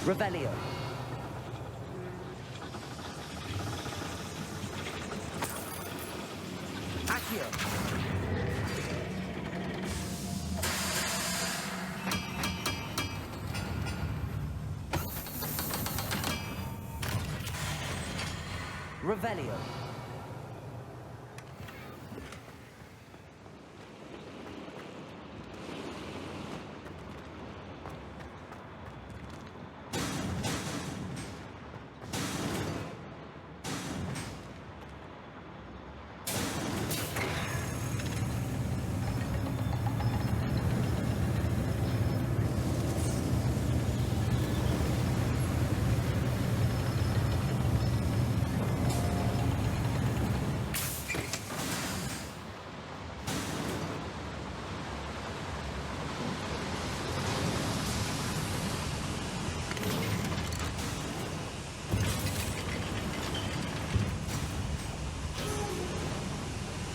Revelio. Accio. Revelio.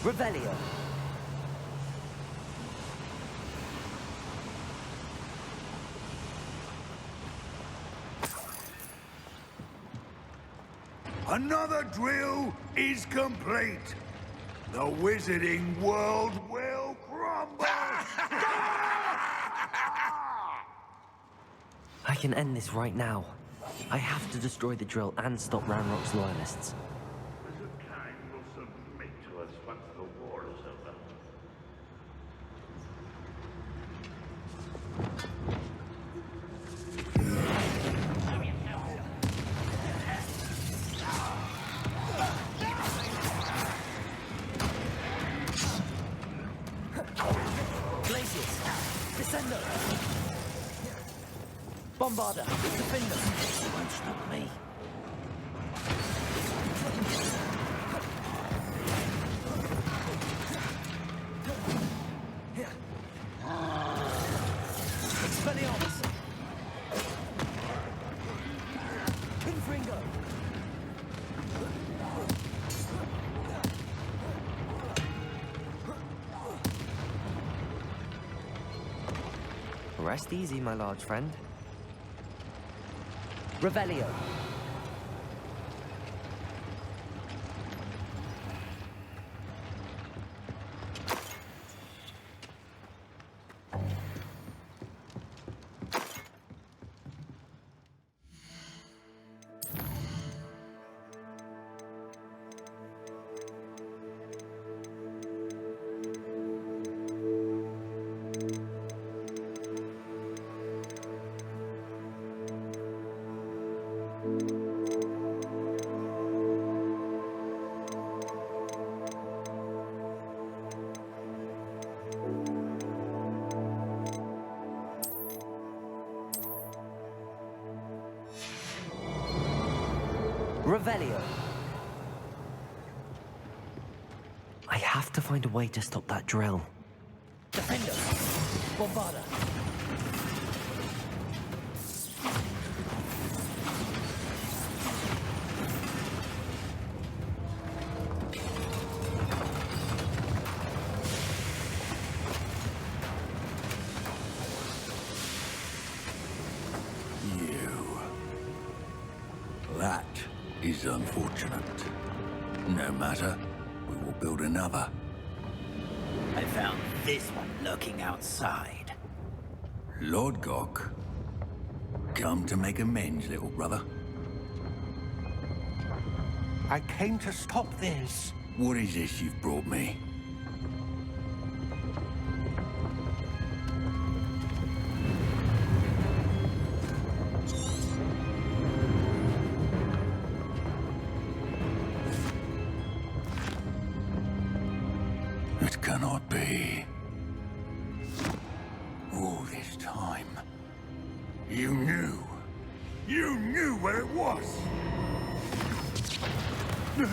Revelio. Another drill is complete. The wizarding world will crumble! I can end this right now. I have to destroy the drill and stop Ranrock's loyalists. Wizardkind will submit to us once the war is over. Glaciers! Descendo! Bombarder! Defender! You won't stop me. Expelliarmus! Confringo! Rest easy, my large friend. Revelio. Revelio. I have to find a way to stop that drill. Defender! Bombarder! That is unfortunate. No matter, we will build another. I found this one lurking outside. Lord Gok, come to make amends, little brother. I came to stop this. What is this you've brought me? It cannot be. All this time, you knew. You knew where it was. No.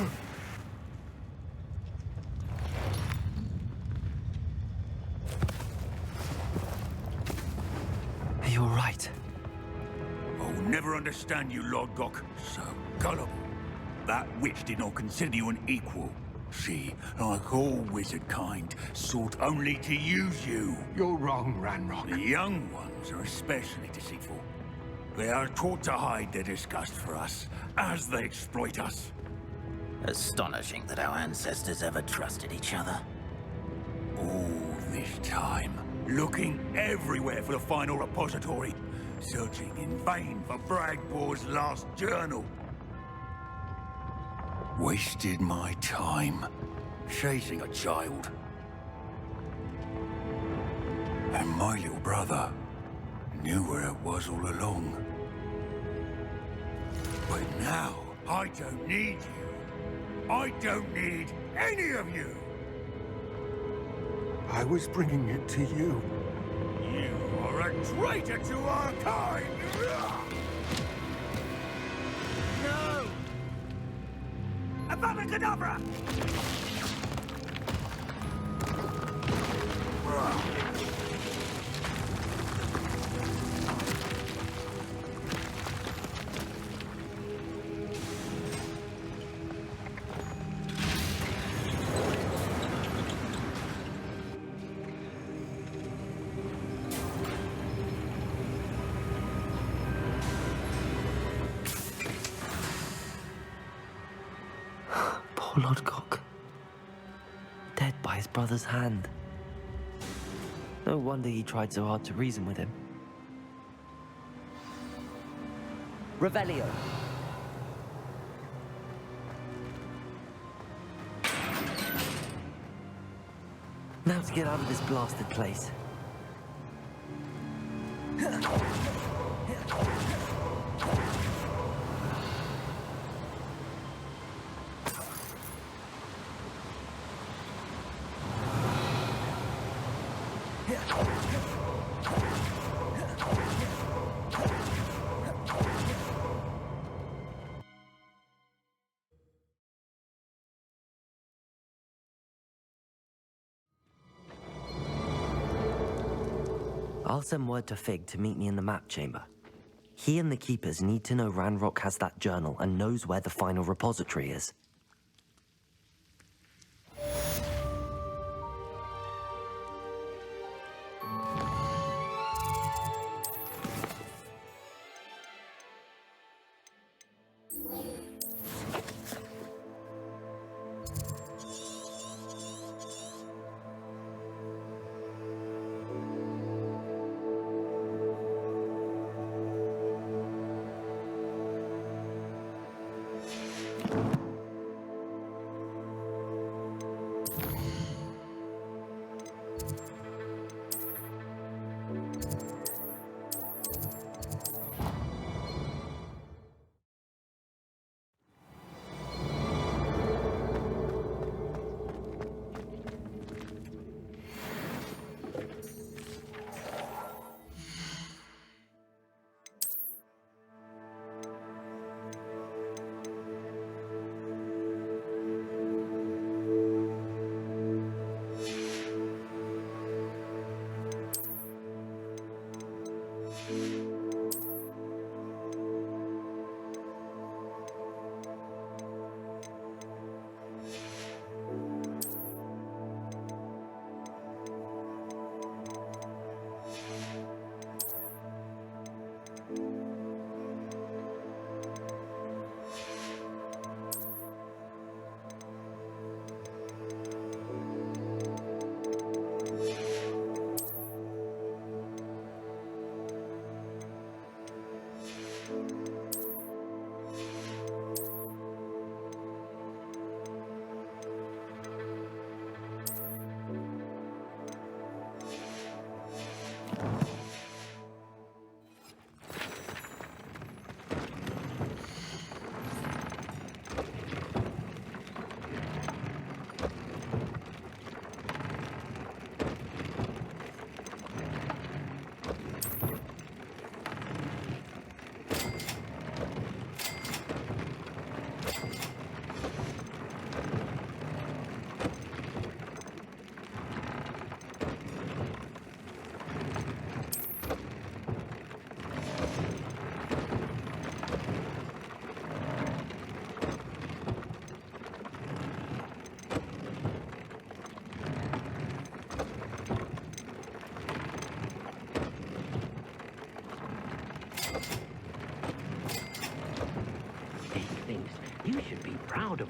Are you all right? I'll never understand you, Lord Gok. So gullible. That witch did not consider you an equal. She, like all wizard kind, sought only to use you. You're wrong, Ranrock. The young ones are especially deceitful. They are taught to hide their disgust for us, as they exploit us. Astonishing that our ancestors ever trusted each other. All this time, looking everywhere for the final repository, searching in vain for Bragbor's last journal. Wasted my time, chasing a child. And my little brother knew where it was all along. But now, I don't need you. I don't need any of you. I was bringing it to you. You are a traitor to our kind! No! Avada Poor Lodgok. Dead by his brother's hand. No wonder he tried so hard to reason with him. Revelio. Now to get out of this blasted place. I'll send word to Fig to meet me in the map chamber. He and the Keepers need to know Ranrock has that journal and knows where the final repository is.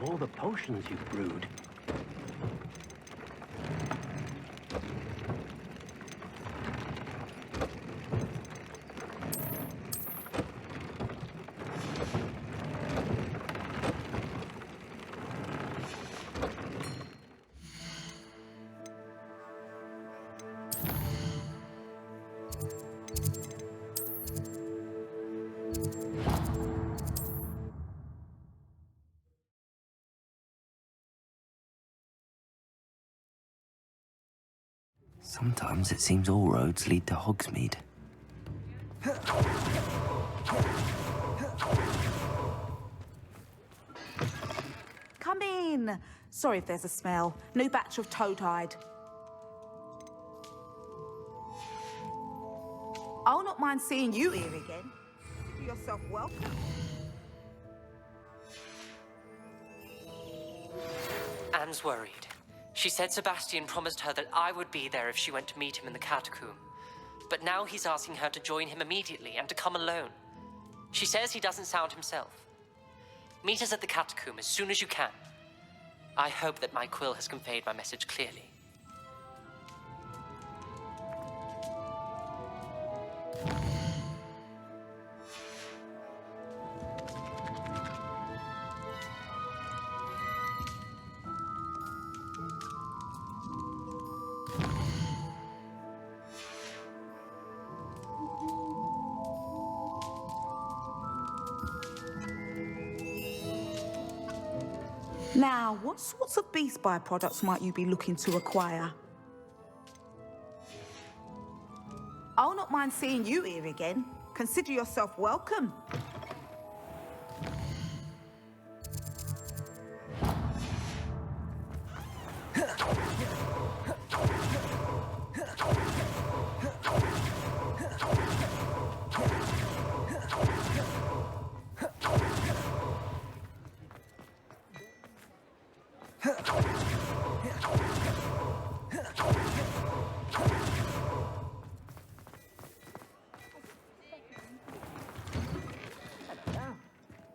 all the potions you've brewed. Sometimes it seems all roads lead to Hogsmeade. Come in. Sorry if there's a smell. New batch of toad-hide. I'll not mind seeing you here again. Consider yourself welcome. Anne's worried. She said Sebastian promised her that I would be there if she went to meet him in the catacomb. But now he's asking her to join him immediately and to come alone. She says he doesn't sound himself. Meet us at the catacomb as soon as you can. I hope that my quill has conveyed my message clearly. Now, what sorts of beast byproducts might you be looking to acquire? I'll not mind seeing you here again. Consider yourself welcome.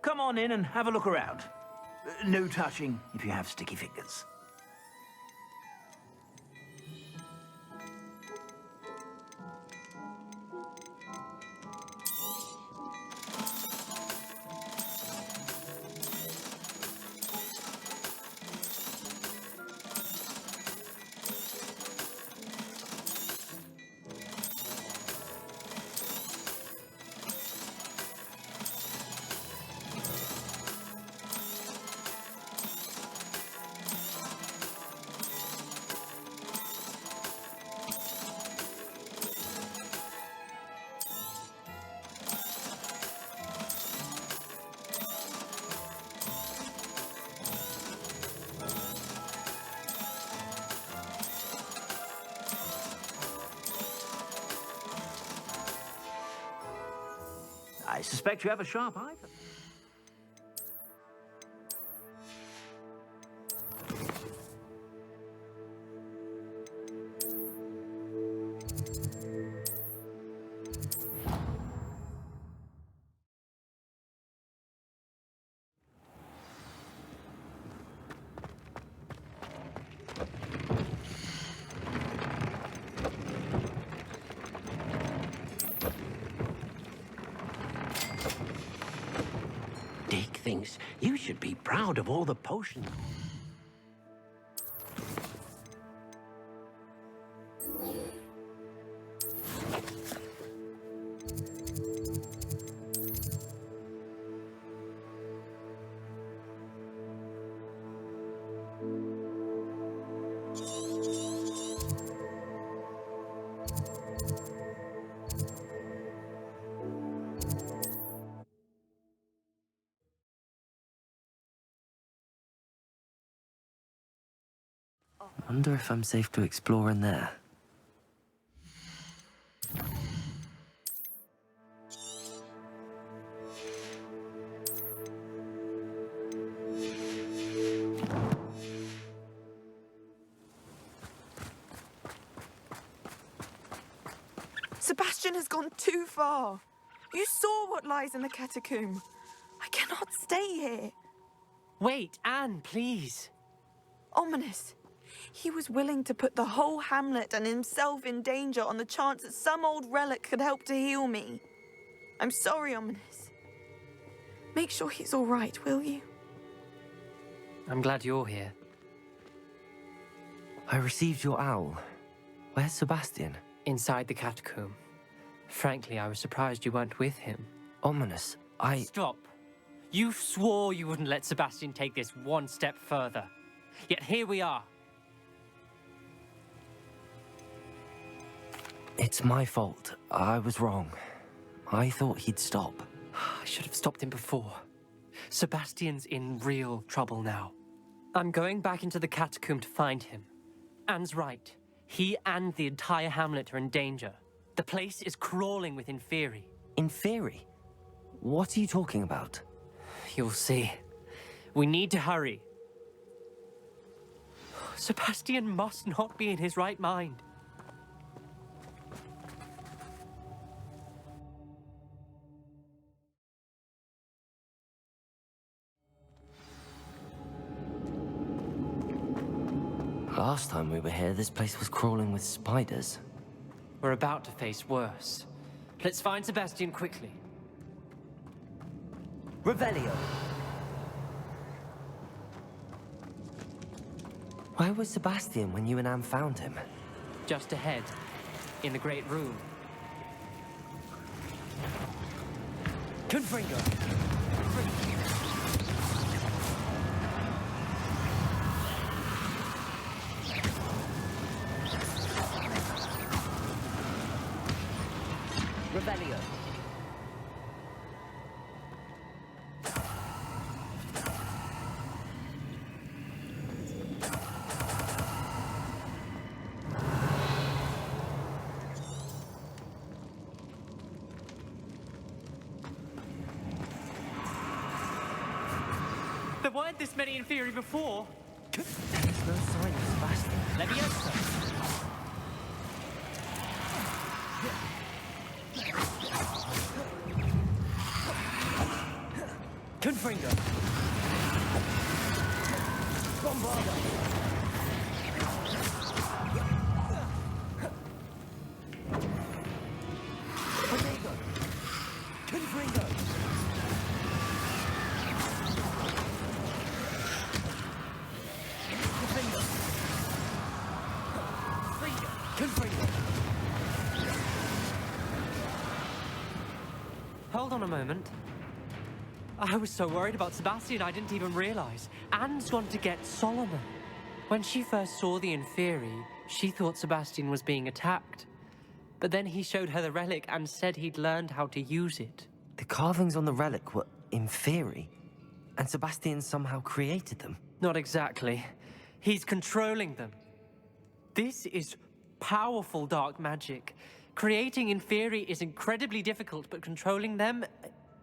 Come on in and have a look around. No touching if you have sticky fingers. I suspect you have a sharp eye for... Dick thinks you should be proud of all the potions. Wonder if I'm safe to explore in there. Sebastian has gone too far. You saw what lies in the catacomb. I cannot stay here. Wait, Anne, please. Ominous. He was willing to put the whole hamlet and himself in danger on the chance that some old relic could help to heal me. I'm sorry, Ominous. Make sure he's all right, will you? I'm glad you're here. I received your owl. Where's Sebastian? Inside the catacomb. Frankly, I was surprised you weren't with him. Ominous, Stop. You swore you wouldn't let Sebastian take this one step further. Yet here we are. It's my fault. I was wrong. I thought he'd stop. I should have stopped him before. Sebastian's in real trouble now. I'm going back into the catacomb to find him. Anne's right. He and the entire hamlet are in danger. The place is crawling with Inferi. Inferi? What are you talking about? You'll see. We need to hurry. Sebastian must not be in his right mind. Last time we were here, this place was crawling with spiders. We're about to face worse. Let's find Sebastian quickly. Revelio! Where was Sebastian when you and Anne found him? Just ahead, in the Great Room. Confringo! Revelio! There weren't this many Inferi before. There's no sign of Sebastian. Leviosa! Confringo! Bombarda! Protego! Confringo! Confringo! Confringo! Hold on a moment. I was so worried about Sebastian, I didn't even realize. Anne's gone to get Solomon. When she first saw the Inferi, she thought Sebastian was being attacked. But then he showed her the relic and said he'd learned how to use it. The carvings on the relic were Inferi, and Sebastian somehow created them. Not exactly. He's controlling them. This is powerful dark magic. Creating Inferi is incredibly difficult, but controlling them...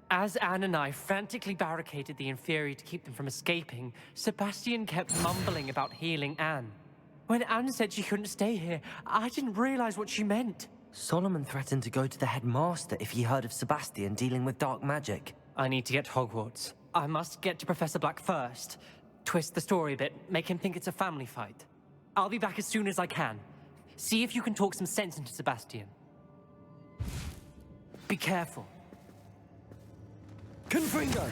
As Anne and I frantically barricaded the Inferi to keep them from escaping, Sebastian kept mumbling about healing Anne. When Anne said she couldn't stay here, I didn't realize what she meant. Solomon threatened to go to the headmaster if he heard of Sebastian dealing with dark magic. I need to get to Hogwarts. I must get to Professor Black first. Twist the story a bit, make him think it's a family fight. I'll be back as soon as I can. See if you can talk some sense into Sebastian. Be careful. Confringo!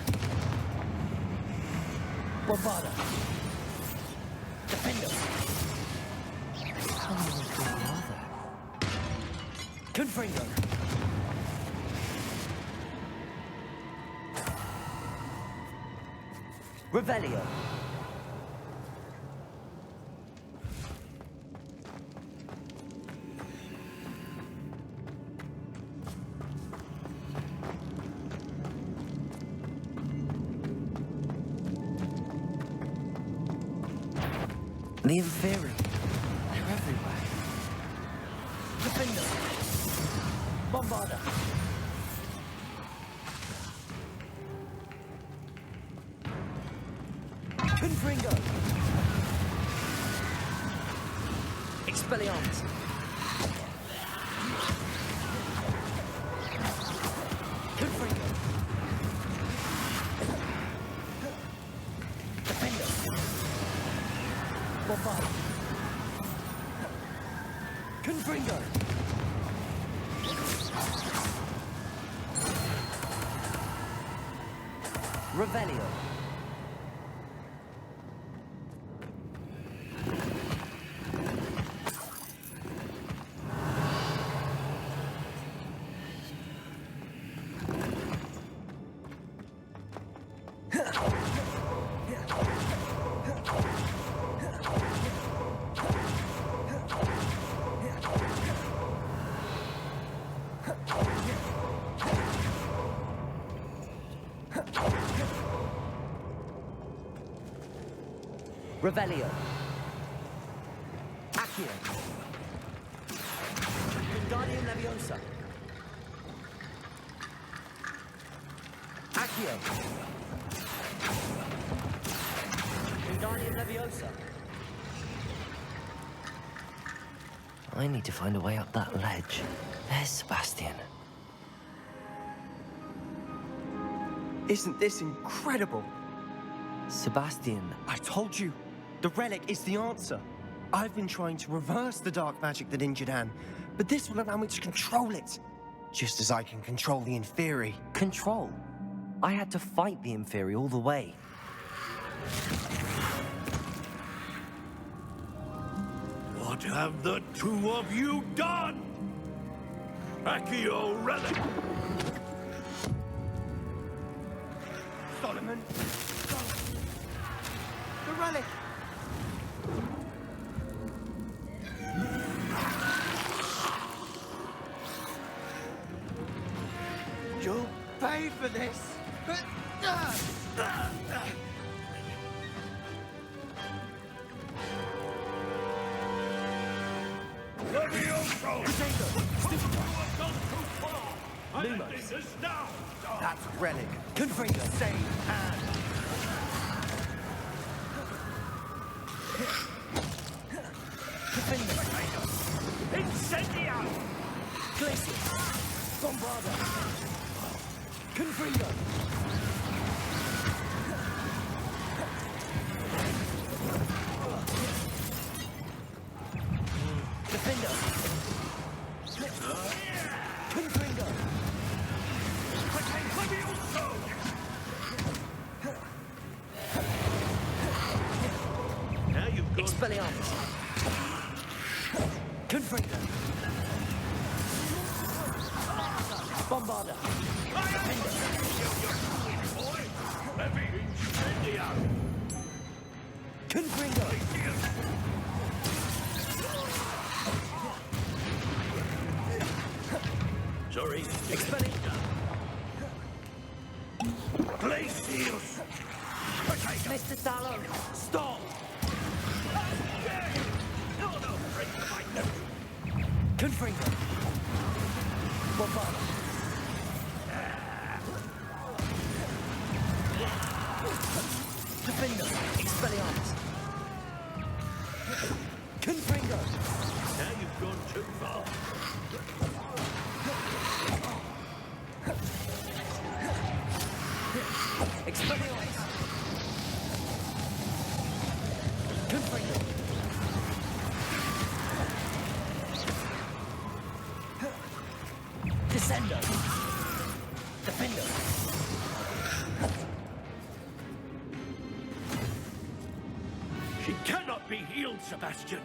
Bombarda! Defender! How many are there? Confringo! Revelio! The Inferi. They're everywhere. Defender. Bombarda. Confringo. Expelliarmus. Confringo. Bombard. Confringo. Revelio. Revelio. Accio. Wingardium Leviosa. Accio. Wingardium Leviosa. I need to find a way up that ledge. There's Sebastian. Isn't this incredible? Sebastian. I told you. The relic is the answer. I've been trying to reverse the dark magic that injured Anne, but this will allow me to control it. Just as I can control the Inferi. Control? I had to fight the Inferi all the way. What have the two of you done? Accio relic! Solomon! The relic! You'll pay for this! That's relic. Confringo. Save Anne. Incendio! Glacius. Bombarda. Confringo. Defender. Confringo. Now you've got... Expelliarmus. Confringo. Bombarda. Confringo. Sorry. Expelliarmus. Glacius! Mr. Talon. Stop! Confringo. Bombarda. Defender. Expelliarmus. Confringo. Now you've gone too far. Expelliarmus. Confringo. Descendo. Defender. She cannot be healed, Sebastian.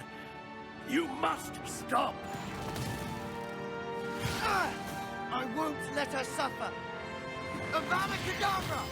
You must stop. I won't let her suffer. Avada Kedavra!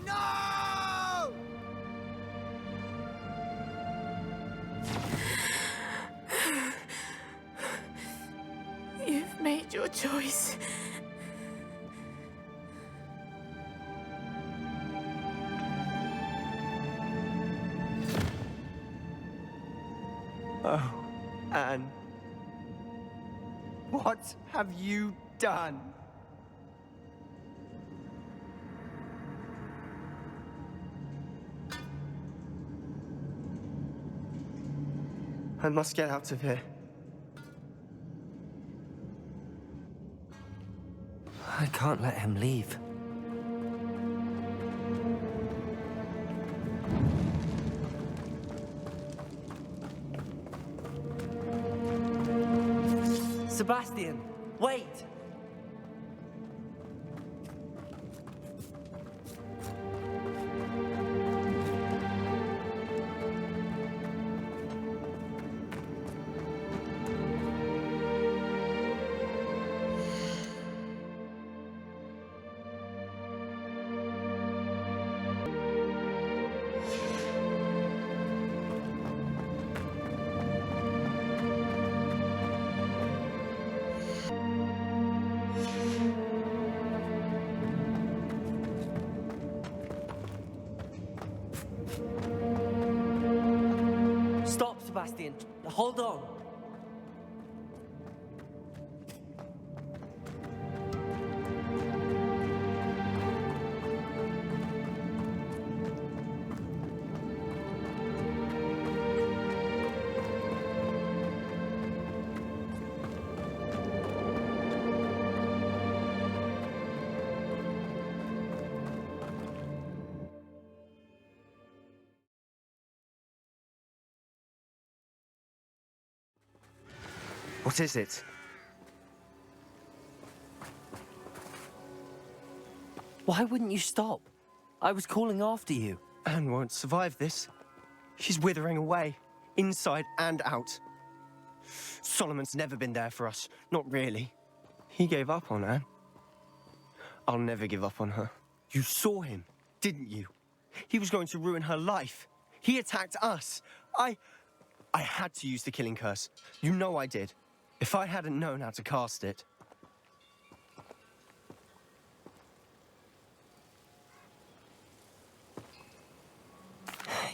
No! You've made your choice. Oh, Anne. What have you done? I must get out of here. I can't let him leave. Sebastian, wait! Stop, Sebastian. Hold on. What is it? Why wouldn't you stop? I was calling after you. Anne won't survive this. She's withering away, inside and out. Solomon's never been there for us, not really. He gave up on Anne. I'll never give up on her. You saw him, didn't you? He was going to ruin her life. He attacked us. I had to use the killing curse. You know I did. If I hadn't known how to cast it...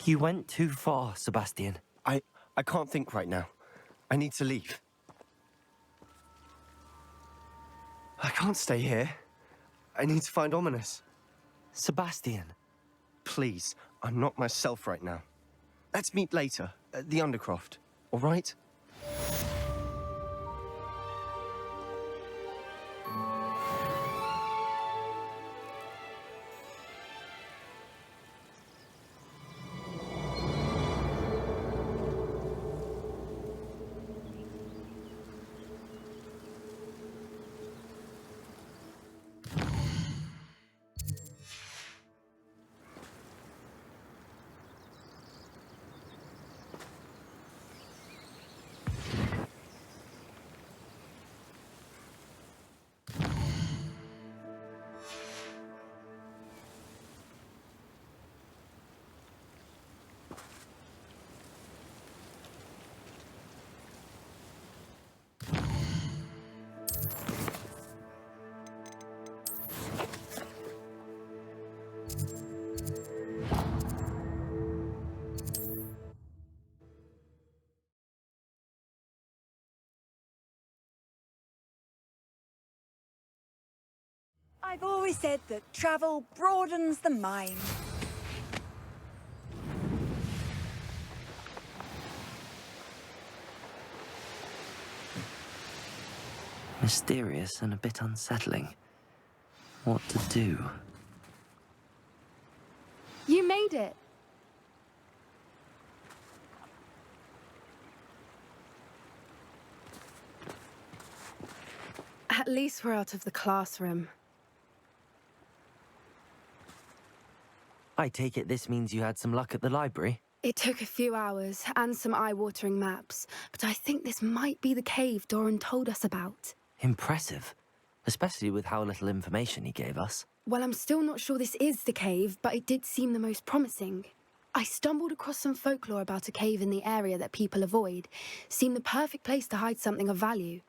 You went too far, Sebastian. I can't think right now. I need to leave. I can't stay here. I need to find Ominous. Sebastian. Please, I'm not myself right now. Let's meet later, at the Undercroft, all right? I've always said that travel broadens the mind. Mysterious and a bit unsettling. What to do? You made it. At least we're out of the classroom. I take it this means you had some luck at the library? It took a few hours and some eye-watering maps, but I think this might be the cave Doran told us about. Impressive. especially with how little information he gave us. Well, I'm still not sure this is the cave, but it did seem the most promising. I stumbled across some folklore about a cave in the area that people avoid. Seemed the perfect place to hide something of value.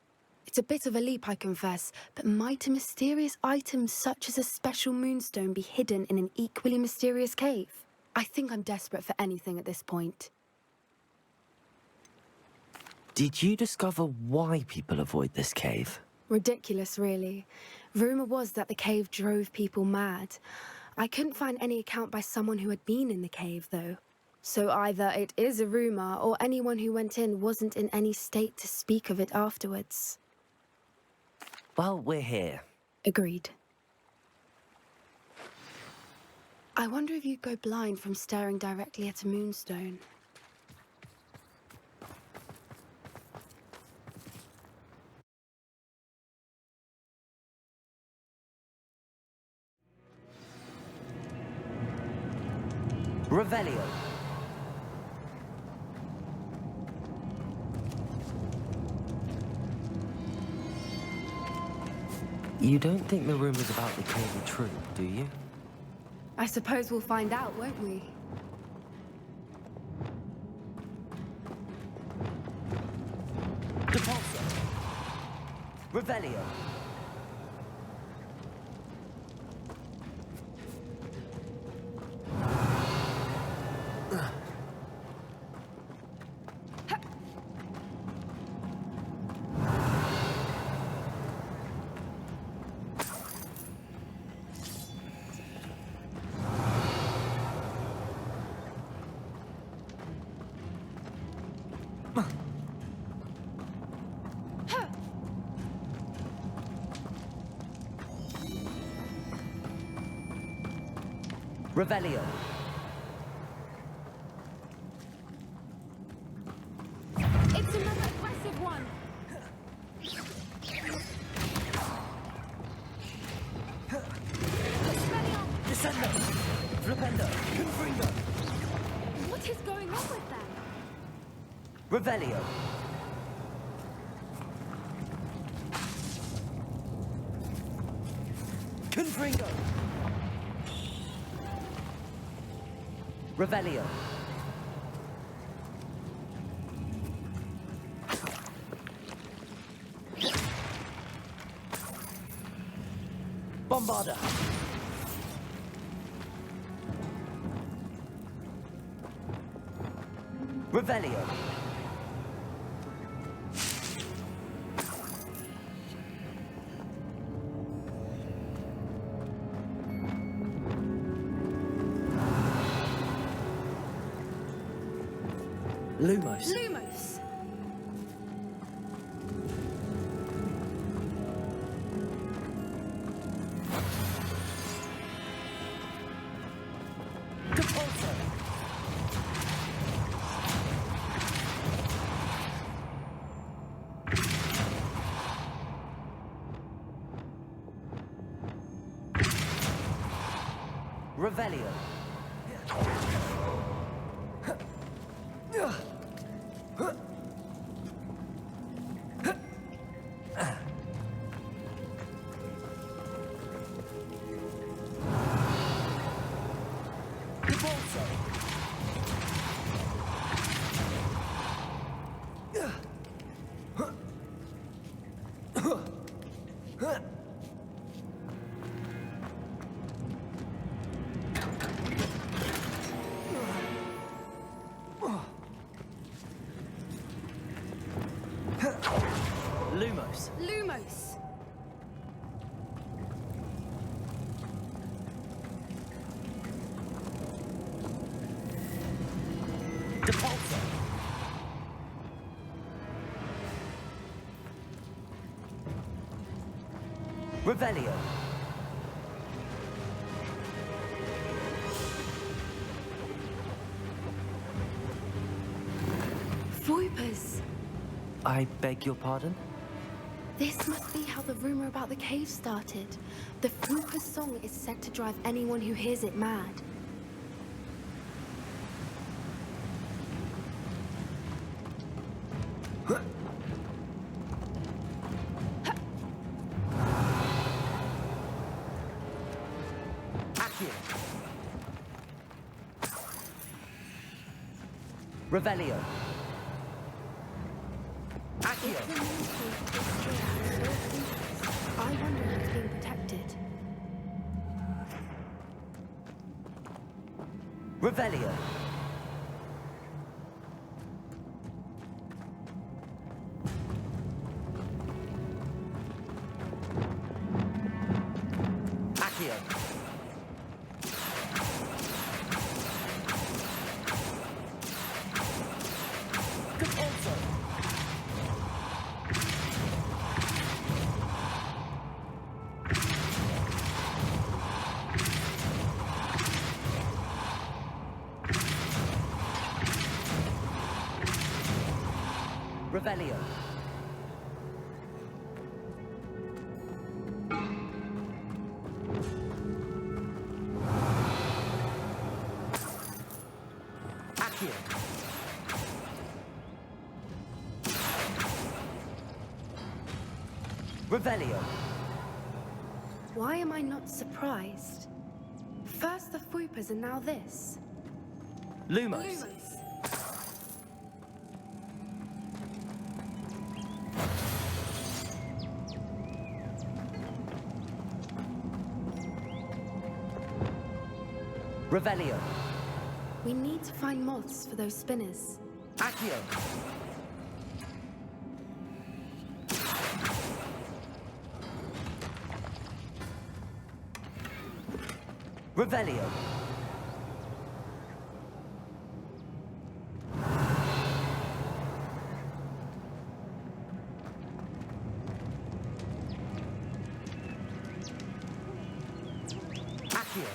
It's a bit of a leap, I confess, but might a mysterious item such as a special moonstone be hidden in an equally mysterious cave? I think I'm desperate for anything at this point. Did you discover why people avoid this cave? Ridiculous, really. Rumour was that the cave drove people mad. I couldn't find any account by someone who had been in the cave, though. So either it is a rumour, or anyone who went in wasn't in any state to speak of it afterwards. Well, we're here. Agreed. I wonder if you'd go blind from staring directly at a moonstone. Revelio. You don't think the rumors about the cave are true, do you? I suppose we'll find out, won't we? Depulso. Revelio. Revelio. It's another aggressive one! Descendo! Flipendo! Confringo! What is going on with them? Revelio. Confringo! Revelio. Bombarda. Revelio. Lumos. Lumos! Depulso. Revelio. Depulso. Lumos. Lumos! Depulso. Revelio. Voipers! I beg your pardon? This must be how the rumor about the cave started. The Fupa song is said to drive anyone who hears it mad. Accio. Revelio. Accio. I wonder if it's being protected. Revelio. Accio. Compulso. Revelio. Accio. Revelio. Why am I not surprised? First the Fupas and now this. Lumos. Revelio. We need to find moths for those spinners. Accio. Revelio. Accio.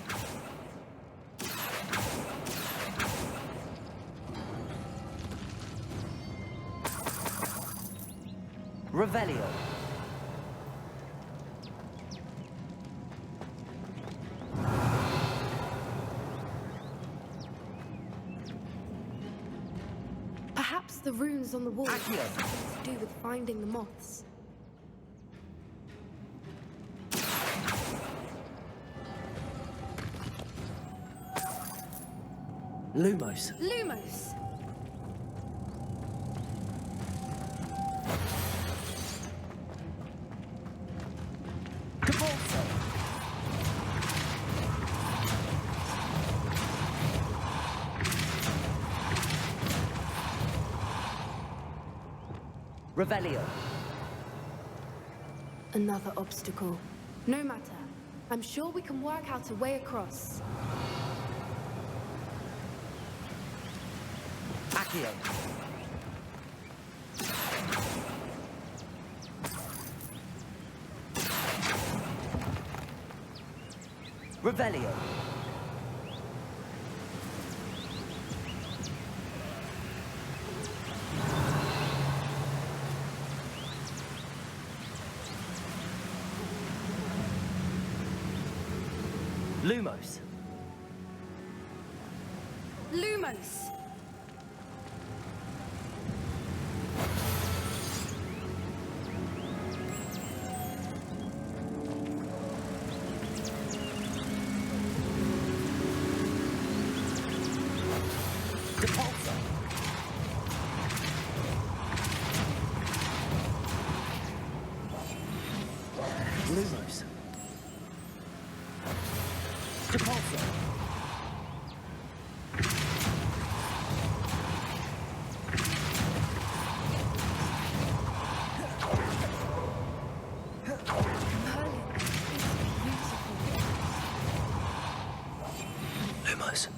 Revelio. Perhaps the runes on the wall have Accio. something to do with finding the moths. Lumos. Lumos! Compulso. Revelio. Another obstacle. No matter. I'm sure we can work out a way across. Accio. Revelio. Lumos. Lumos! Compulso. Lumos. Compulso. Lumos.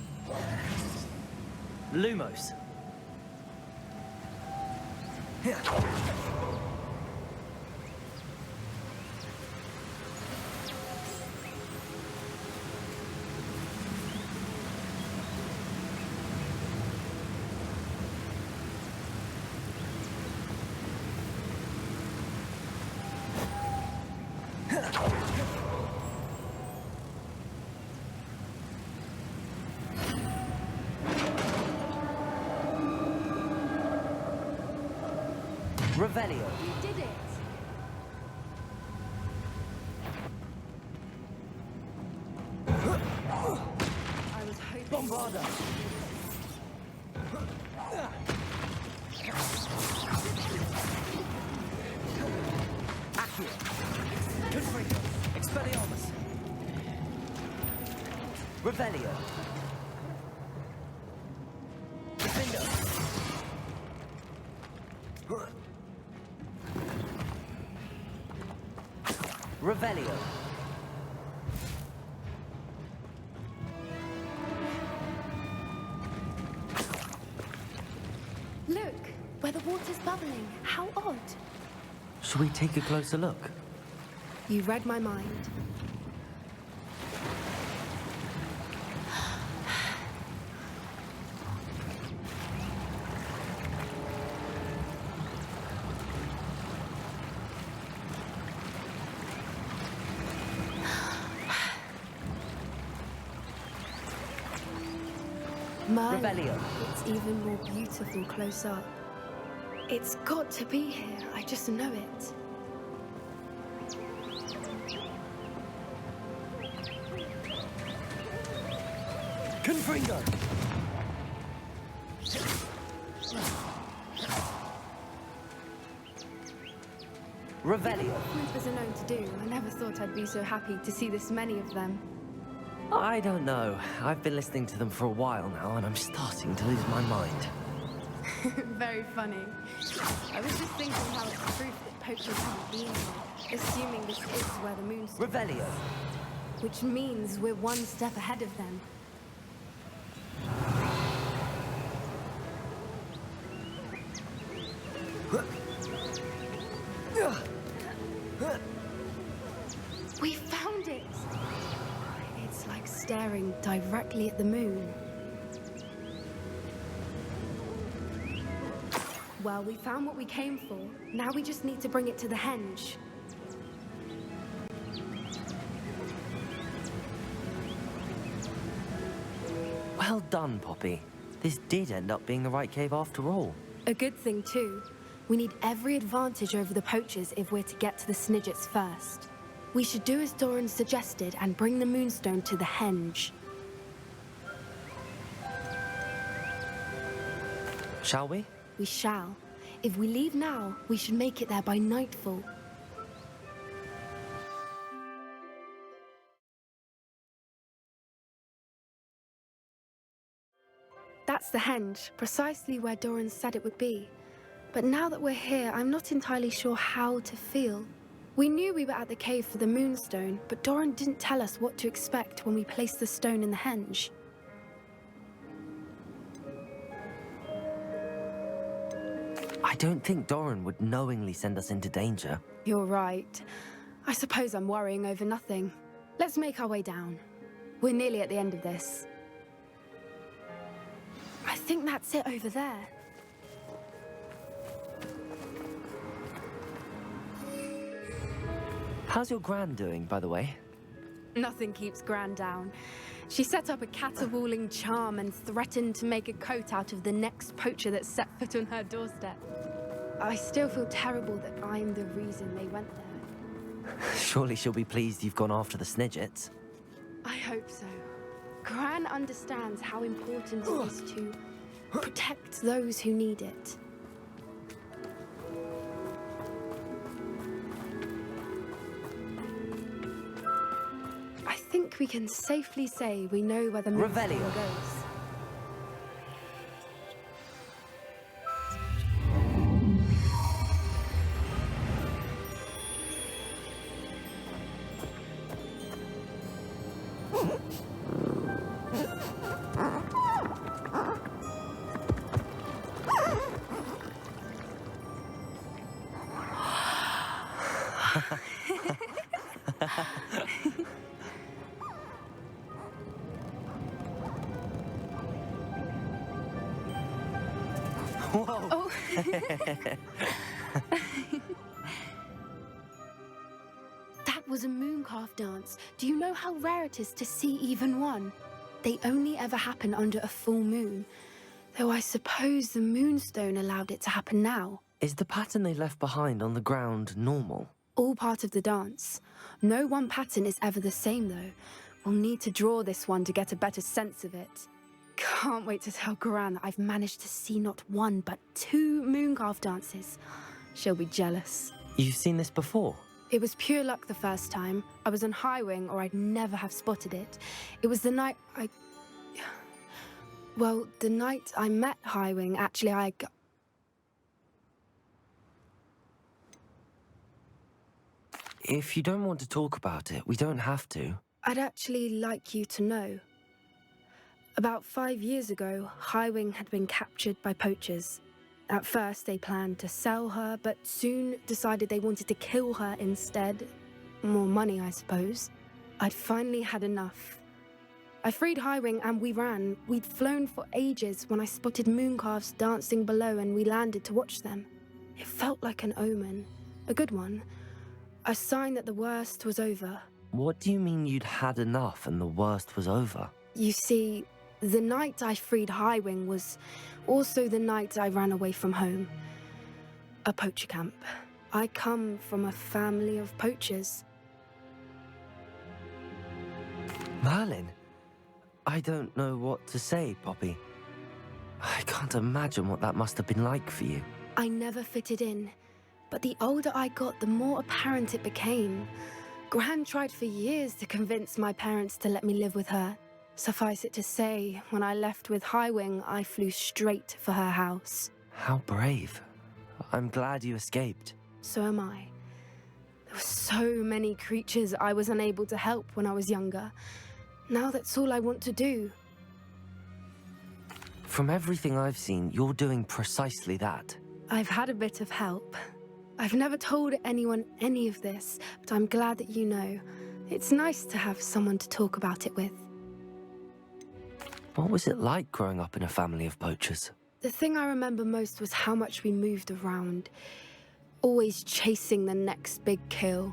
Lumos. Revelio. You did it! Bombarda! Accio! Confringo! Expelliarmus! Revelio! Defendo! Revelio! Look, where the water's bubbling. How odd. Shall we take a closer look? You read my mind. Merlin, Revelio. it's even more beautiful close up. It's got to be here, I just know it. Confringo! Revelio. Reapers are known to do. I never thought I'd be so happy to see this many of them. I don't know. I've been listening to them for a while now, and I'm starting to lose my mind. Very funny. I was just thinking how it's proof that poachers haven't been here, assuming this is where the moon's... Revelio. Which means we're one step ahead of them. We found it! It's like staring directly at the moon. Well, we found what we came for. Now we just need to bring it to the henge. Well done, Poppy. This did end up being the right cave after all. A good thing, too. We need every advantage over the poachers if we're to get to the Snidgets first. We should do as Doran suggested and bring the Moonstone to the henge. Shall we? We shall. If we leave now, we should make it there by nightfall. That's the henge, precisely where Doran said it would be. But now that we're here, I'm not entirely sure how to feel. We knew we were at the cave for the Moonstone, but Doran didn't tell us what to expect when we placed the stone in the henge. I don't think Doran would knowingly send us into danger. You're right. I suppose I'm worrying over nothing. Let's make our way down. We're nearly at the end of this. I think that's it over there. How's your Gran doing, by the way? Nothing keeps Gran down. She set up a caterwauling charm and threatened to make a coat out of the next poacher that set foot on her doorstep. I still feel terrible that I'm the reason they went there. Surely she'll be pleased you've gone after the Snidgets. I hope so. Gran understands how important it is to protect those who need it. I think we can safely say we know where the Moonstone goes. Whoa! Oh. That was a mooncalf dance. Do you know how rare it is to see even one? They only ever happen under a full moon. Though I suppose the Moonstone allowed it to happen now. Is the pattern they left behind on the ground normal? All part of the dance. No one pattern is ever the same, though. We'll need to draw this one to get a better sense of it. can't wait to tell Gran that I've managed to see not one, but 2 Mooncalf dances. She'll be jealous. You've seen this before? It was pure luck the first time. I was on Highwing, or I'd never have spotted it. It was the night Well, the night I met Highwing, actually, If you don't want to talk about it, we don't have to. I'd actually like you to know. About 5 years ago, Highwing had been captured by poachers. At first, they planned to sell her, but soon decided they wanted to kill her instead. More money, I suppose. I'd finally had enough. I freed Highwing and we ran. We'd flown for ages when I spotted mooncalves dancing below and we landed to watch them. It felt like an omen. A good one. A sign that the worst was over. What do you mean you'd had enough and the worst was over? You see, the night I freed Highwing was also the night I ran away from home. A poacher camp. I come from a family of poachers. Merlin? I don't know what to say, Poppy. I can't imagine what that must have been like for you. I never fitted in, but the older I got, the more apparent it became. Gran tried for years to convince my parents to let me live with her. Suffice it to say, when I left with Highwing, I flew straight for her house. How brave. I'm glad you escaped. So am I. There were so many creatures I was unable to help when I was younger. Now that's all I want to do. From everything I've seen, you're doing precisely that. I've had a bit of help. I've never told anyone any of this, but I'm glad that you know. It's nice to have someone to talk about it with. What was it like growing up in a family of poachers? The thing I remember most was how much we moved around, always chasing the next big kill.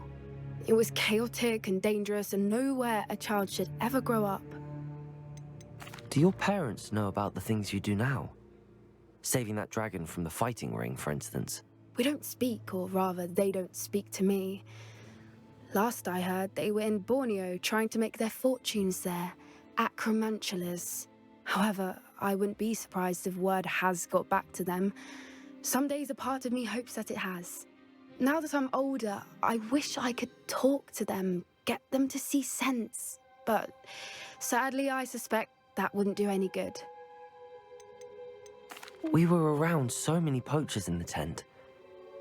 It was chaotic and dangerous, and nowhere a child should ever grow up. Do your parents know about the things you do now? Saving that dragon from the fighting ring, for instance. We don't speak, or rather, they don't speak to me. Last I heard, they were in Borneo trying to make their fortunes there, acromantulas. However, I wouldn't be surprised if word has got back to them. Some days a part of me hopes that it has. Now that I'm older, I wish I could talk to them, get them to see sense. But sadly, I suspect that wouldn't do any good. We were around so many poachers in the tent.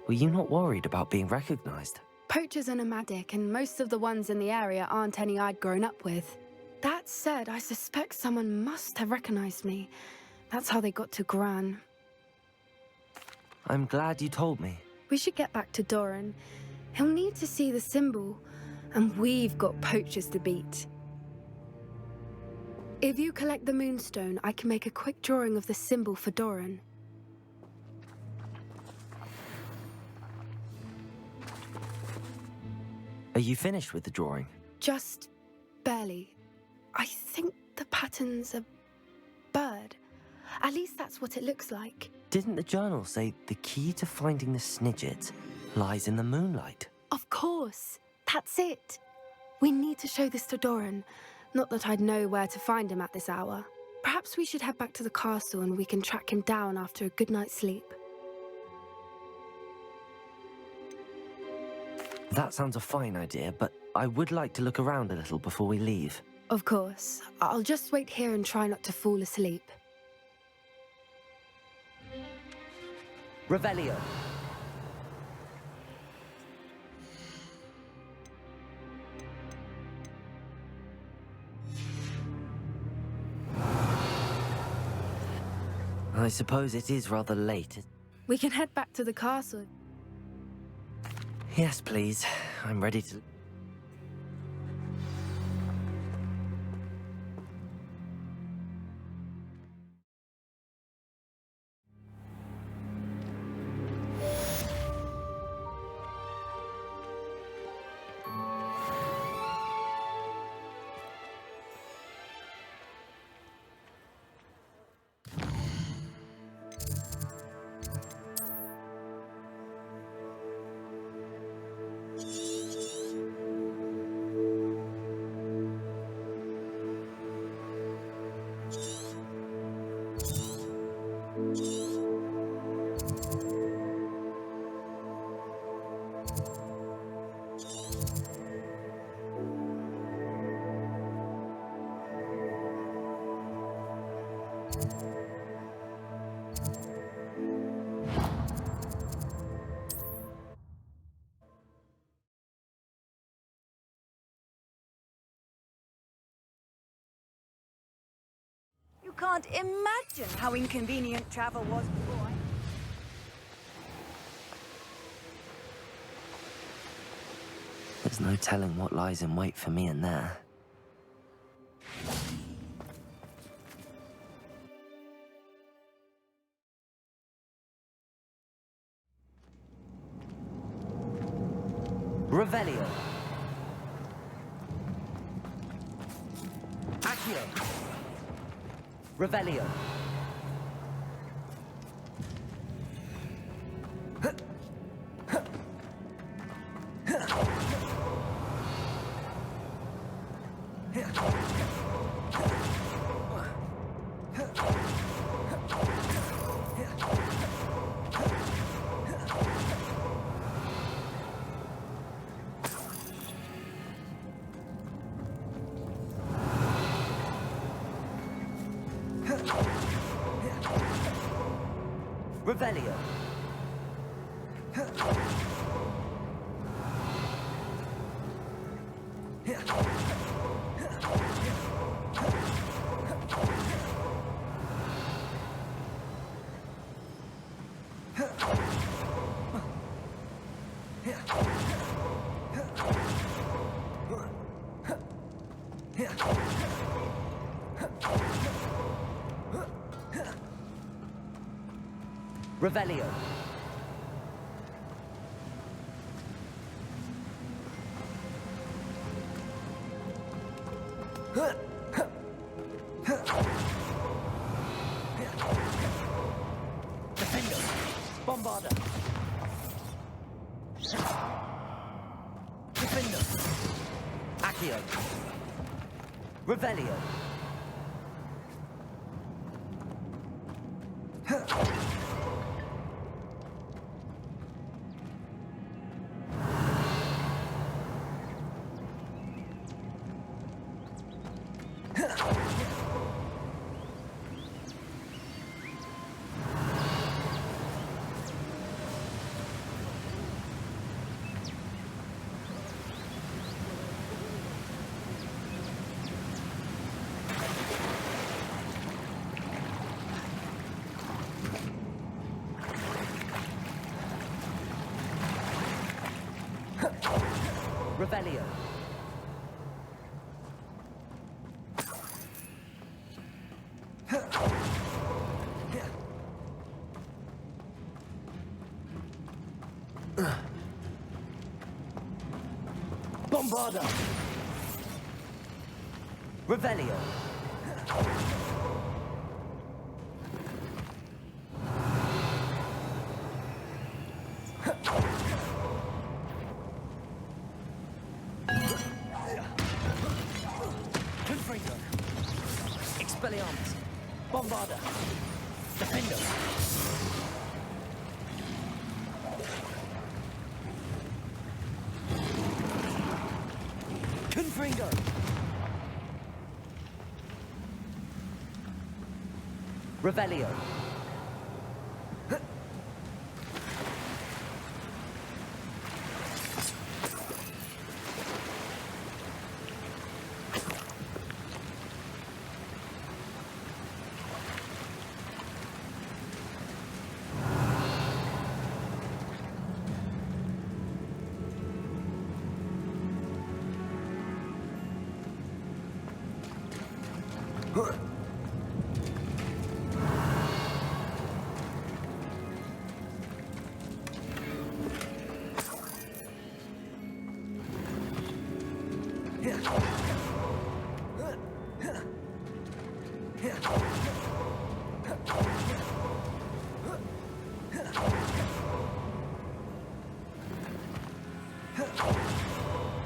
Were you not worried about being recognized? Poachers are nomadic, and most of the ones in the area aren't any I'd grown up with. That said, I suspect someone must have recognized me. That's how they got to Gran. I'm glad you told me. We should get back to Doran. He'll need to see the symbol, and we've got poachers to beat. If you collect the moonstone, I can make a quick drawing of the symbol for Doran. Are you finished with the drawing? Just barely. I think the pattern's a bird. At least that's what it looks like. Didn't the journal say the key to finding the Snidgets lies in the moonlight? Of course. That's it. We need to show this to Doran. Not that I'd know where to find him at this hour. Perhaps we should head back to the castle and we can track him down after a good night's sleep. That sounds a fine idea, but I would like to look around a little before we leave. Of course. I'll just wait here and try not to fall asleep. Revelio. I suppose it is rather late. We can head back to the castle. Yes, please. I'm ready to... You can't imagine how inconvenient travel was before. There's no telling what lies in wait for me in there. Revelio. Accio. Revelio. Revelio. Revelio. Defender. Bombarder. Defender. Accio. Revelio. Revelio. Bombarder. Revelio. Expelliarmus. Bombarder. Defender. Confringo. Revelio.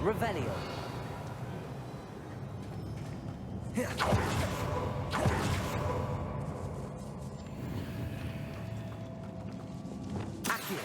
Revelio. Accio.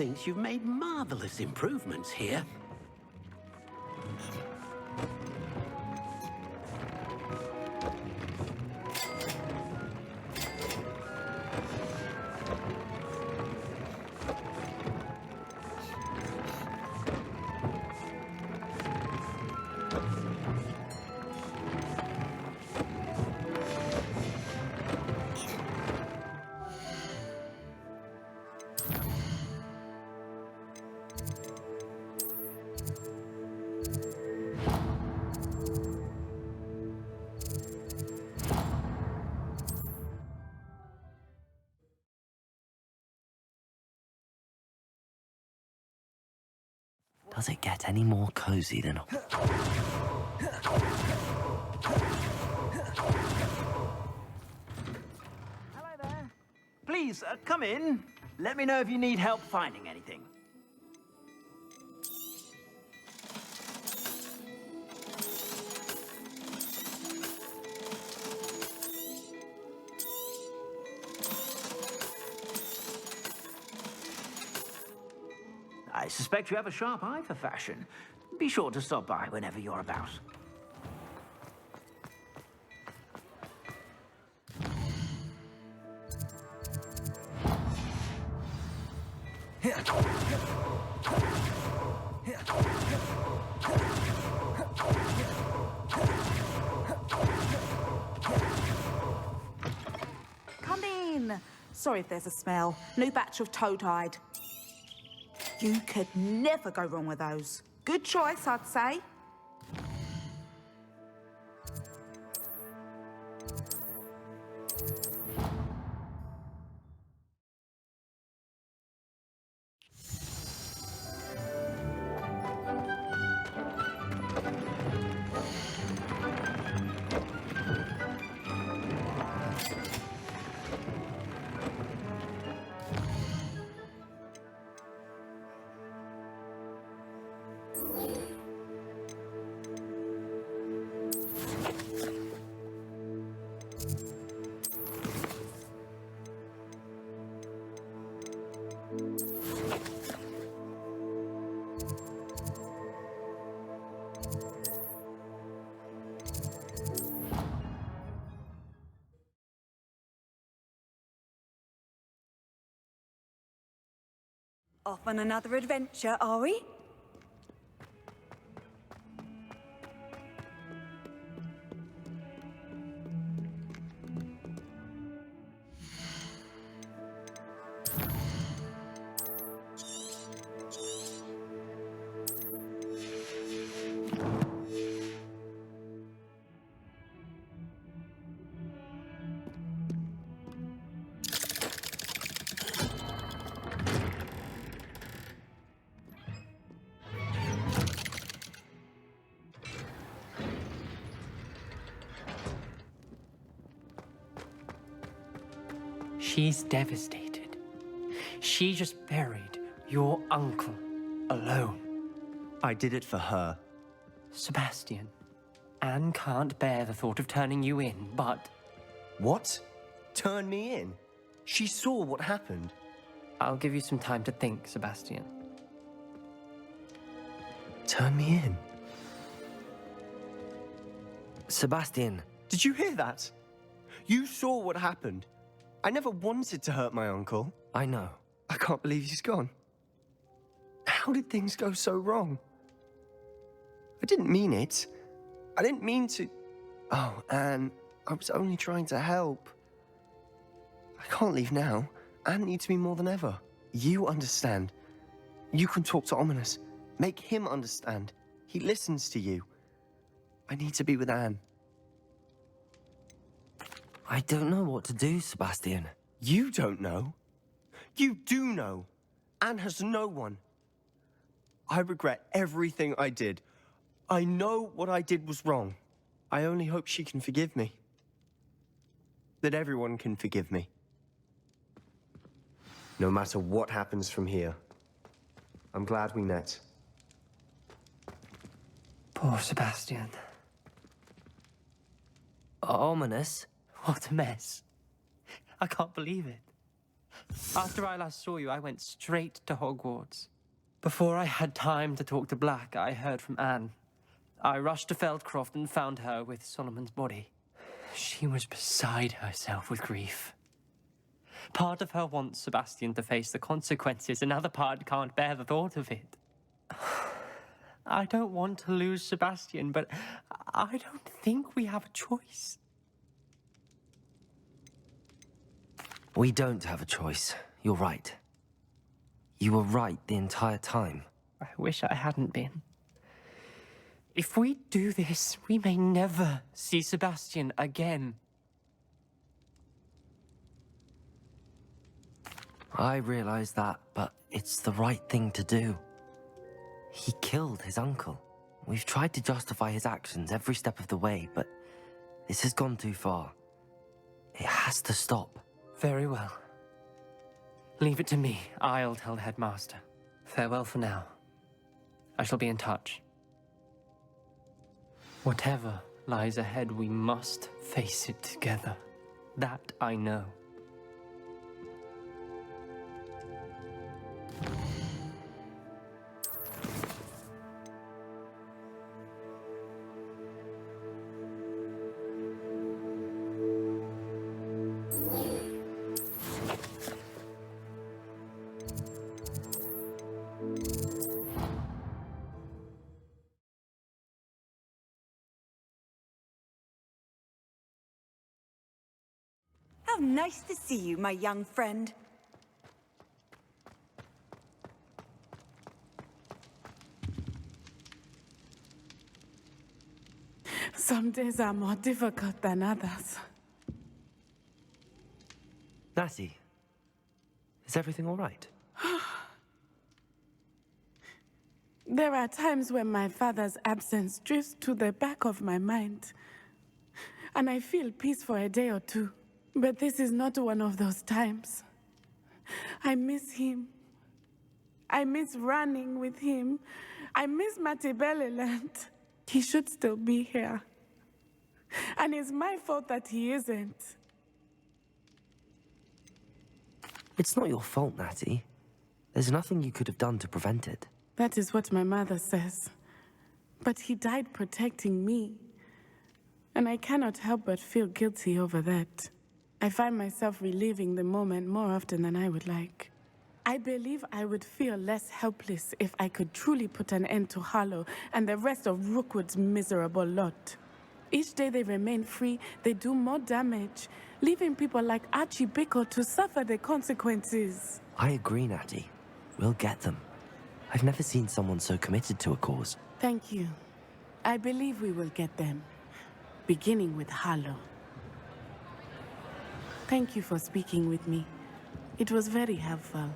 thinks you've made marvelous improvements here. Does it get any more cozy than... Hello there. Please, come in. Let me know if you need help finding anything. I suspect you have a sharp eye for fashion. Be sure to stop by whenever you're about. Come in. Sorry if there's a smell. New batch of toad-hide. You could never go wrong with those. Good choice, I'd say. Off on another adventure, are we? She's devastated. She just buried your uncle alone. I did it for her. Sebastian, Anne can't bear the thought of turning you in, but... What? Turn me in? She saw what happened. I'll give you some time to think, Sebastian. Turn me in? Sebastian. Did you hear that? You saw what happened. I never wanted to hurt my uncle. I know. I can't believe he's gone. How did things go so wrong? I didn't mean it. I didn't mean to... Oh, Anne, I was only trying to help. I can't leave now. Anne needs me more than ever. You understand. You can talk to Ominous. Make him understand. He listens to you. I need to be with Anne. I don't know what to do, Sebastian. You don't know. You do know. Anne has no one. I regret everything I did. I know what I did was wrong. I only hope she can forgive me. That everyone can forgive me. No matter what happens from here, I'm glad we met. Poor Sebastian. Ominous? What a mess. I can't believe it. After I last saw you, I went straight to Hogwarts. Before I had time to talk to Black, I heard from Anne. I rushed to Feldcroft and found her with Solomon's body. She was beside herself with grief. Part of her wants Sebastian to face the consequences, another part can't bear the thought of it. I don't want to lose Sebastian, but I don't think we have a choice. We don't have a choice. You're right. You were right the entire time. I wish I hadn't been. If we do this, we may never see Sebastian again. I realize that, but it's the right thing to do. He killed his uncle. We've tried to justify his actions every step of the way, but this has gone too far. It has to stop. Very well. Leave it to me. I'll tell the headmaster. Farewell for now. I shall be in touch. Whatever lies ahead, we must face it together. That I know. How nice to see you, my young friend. Some days are more difficult than others. Natty, is everything all right? There are times when my father's absence drifts to the back of my mind, and I feel peace for a day or two. But this is not one of those times. I miss him. I miss running with him. I miss Matibeleland. He should still be here. And it's my fault that he isn't. It's not your fault, Natty. There's nothing you could have done to prevent it. That is what my mother says. But he died protecting me. And I cannot help but feel guilty over that. I find myself reliving the moment more often than I would like. I believe I would feel less helpless if I could truly put an end to Harlow and the rest of Rookwood's miserable lot. Each day they remain free, they do more damage, leaving people like Archie Bickle to suffer the consequences. I agree, Natty. We'll get them. I've never seen someone so committed to a cause. Thank you. I believe we will get them, beginning with Harlow. Thank you for speaking with me. It was very helpful.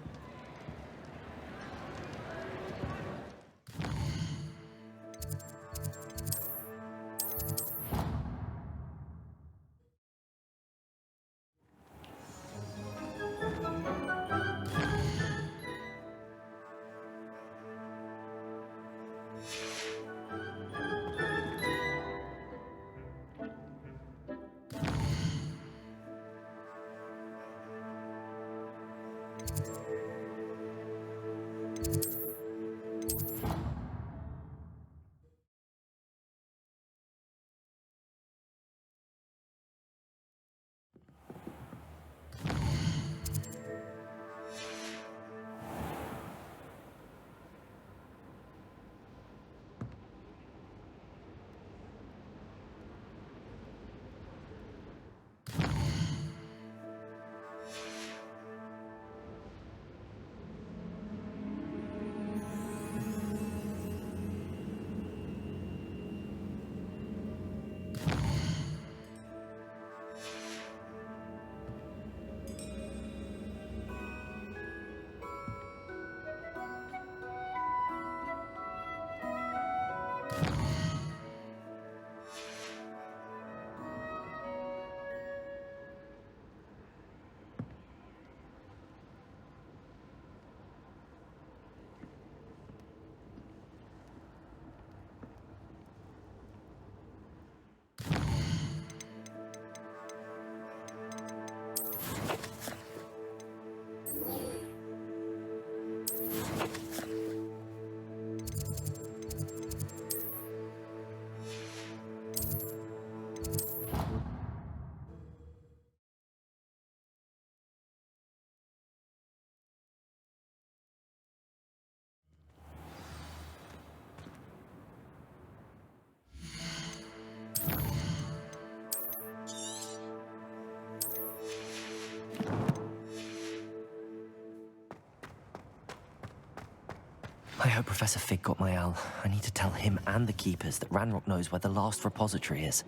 I hope Professor Fig got my owl. I need to tell him and the Keepers that Ranrock knows where the last repository is.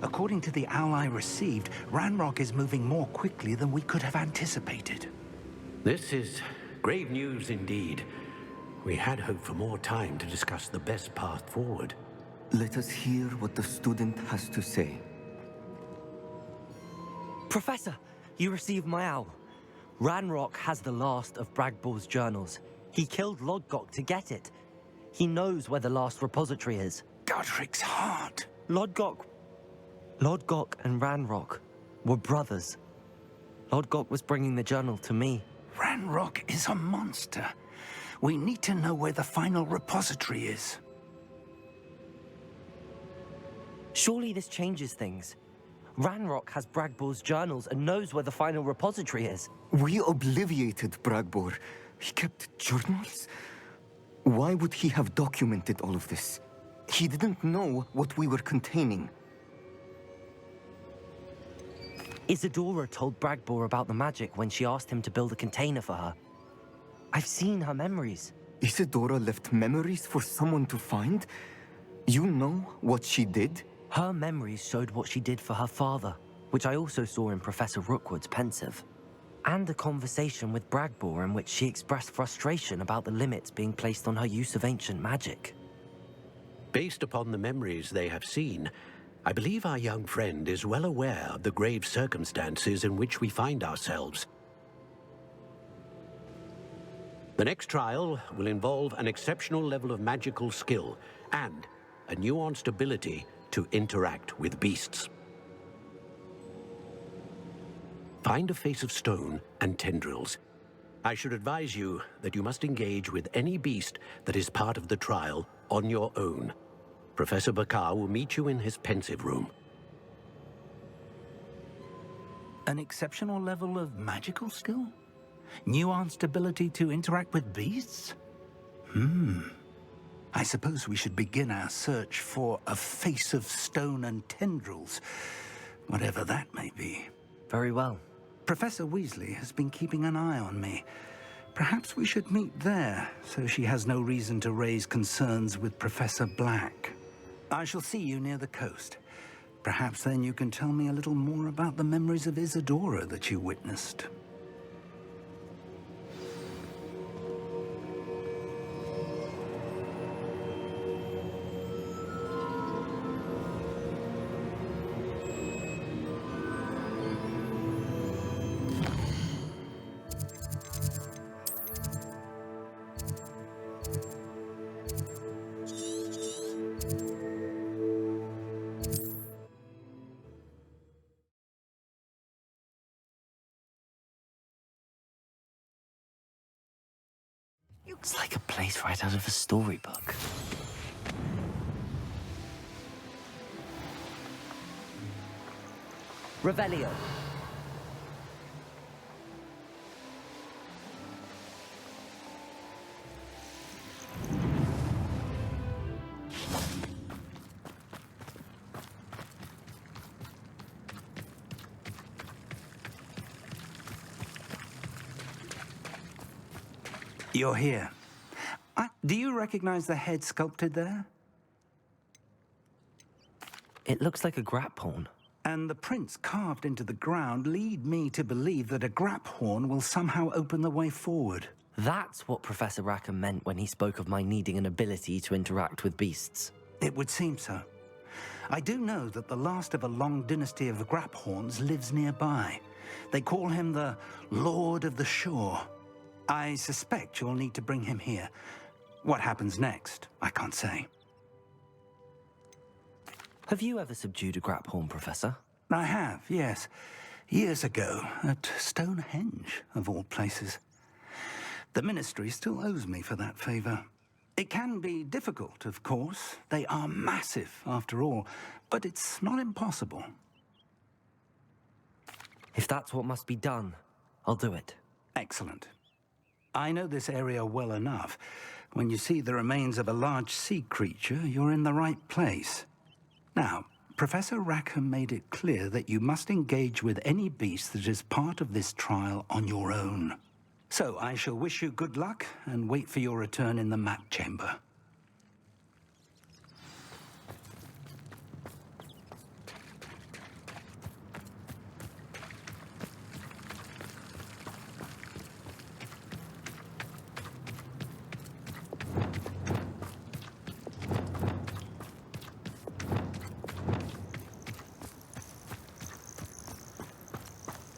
According to the owl I received, Ranrock is moving more quickly than we could have anticipated. This is grave news indeed. We had hoped for more time to discuss the best path forward. Let us hear what the student has to say. Professor, you received my owl. Ranrock has the last of Bragbor's journals. He killed Lodgok to get it. He knows where the last repository is. Godric's heart. Lodgok and Ranrock were brothers. Lodgok was bringing the journal to me. Ranrock is a monster. We need to know where the final repository is. Surely this changes things. Ranrock has Bragbor's journals and knows where the final repository is. We obliviated Bragbor. He kept journals? Why would he have documented all of this? He didn't know what we were containing. Isadora told Bragbor about the magic when she asked him to build a container for her. I've seen her memories. Isadora left memories for someone to find? You know what she did? Her memories showed what she did for her father, which I also saw in Professor Rookwood's pensive. And a conversation with Bragbor in which she expressed frustration about the limits being placed on her use of ancient magic. Based upon the memories they have seen, I believe our young friend is well aware of the grave circumstances in which we find ourselves. The next trial will involve an exceptional level of magical skill and a nuanced ability to interact with beasts. Find a face of stone and tendrils. I should advise you that you must engage with any beast that is part of the trial on your own. Professor Bakar will meet you in his pensive room. An exceptional level of magical skill? Nuanced ability to interact with beasts? I suppose we should begin our search for a face of stone and tendrils, whatever that may be. Very well. Professor Weasley has been keeping an eye on me. Perhaps we should meet there, so she has no reason to raise concerns with Professor Black. I shall see you near the coast. Perhaps then you can tell me a little more about the memories of Isadora that you witnessed. It's like a place right out of a storybook. Revelio. You're here. Do you recognize the head sculpted there? It looks like a grap horn. And the prints carved into the ground lead me to believe that a grap horn will somehow open the way forward. That's what Professor Rackham meant when he spoke of my needing an ability to interact with beasts. It would seem so. I do know that the last of a long dynasty of grap horns lives nearby. They call him the Lord of the Shore. I suspect you'll need to bring him here. What happens next, I can't say. Have you ever subdued a grap horn, Professor? I have, yes. Years ago, at Stonehenge, of all places. The Ministry still owes me for that favor. It can be difficult, of course. They are massive, after all, but it's not impossible. If that's what must be done, I'll do it. Excellent. I know this area well enough. When you see the remains of a large sea creature, you're in the right place. Now, Professor Rackham made it clear that you must engage with any beast that is part of this trial on your own. So I shall wish you good luck and wait for your return in the map chamber.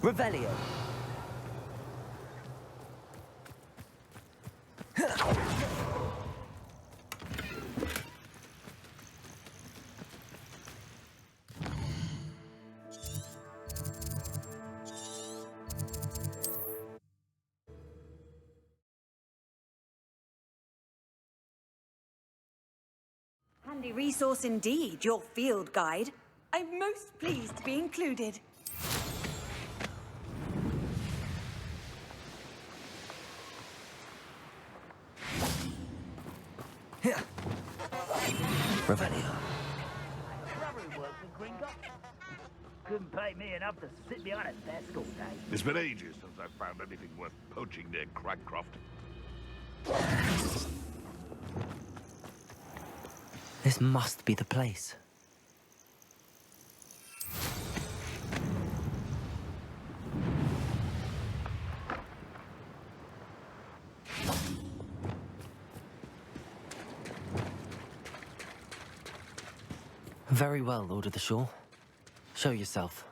Revelio. Handy resource indeed, your field guide. I'm most pleased to be included. Revelio. Couldn't pay me enough to sit behind a desk all day. It's been ages since I've found anything worth poaching near Cragcroft. This must be the place. Very well, Lord of the Shore. Show yourself.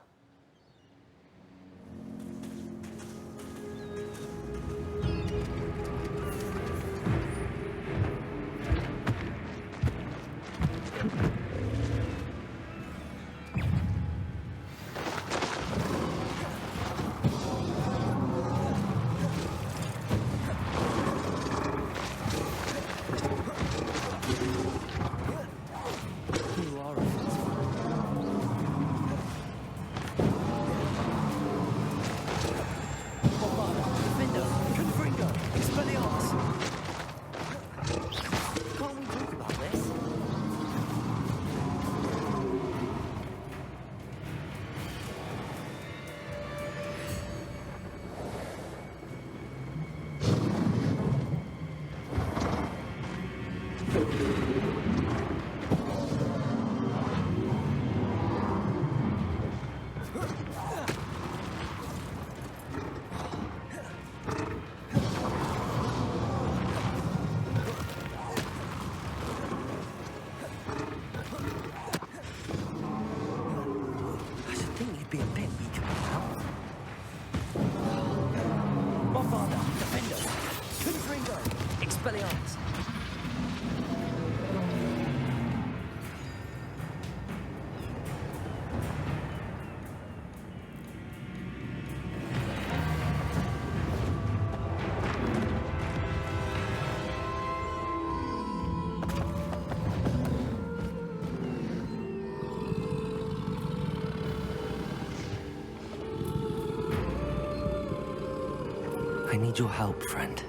I need your help, friend.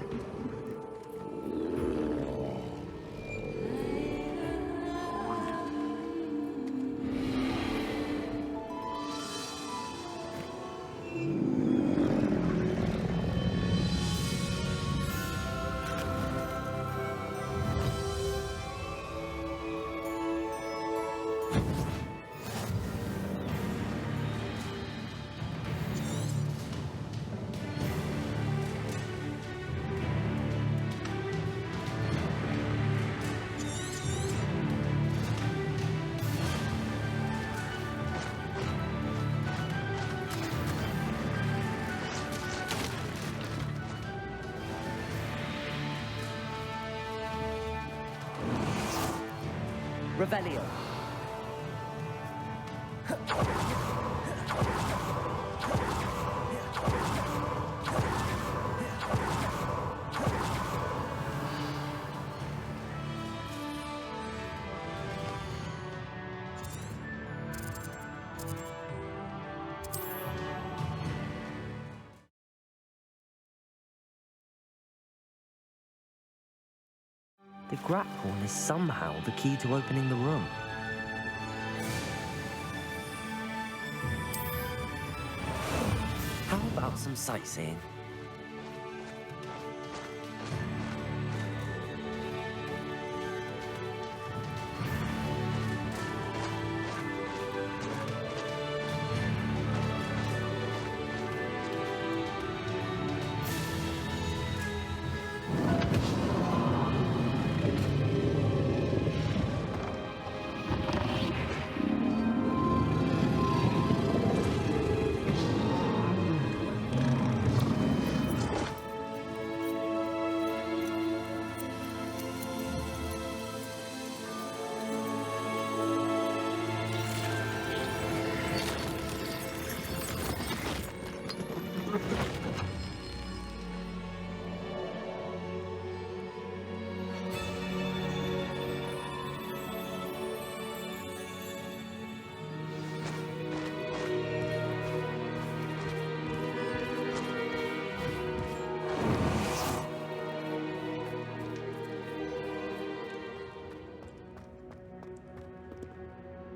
Revelio. The grapple is somehow the key to opening the room. How about some sightseeing?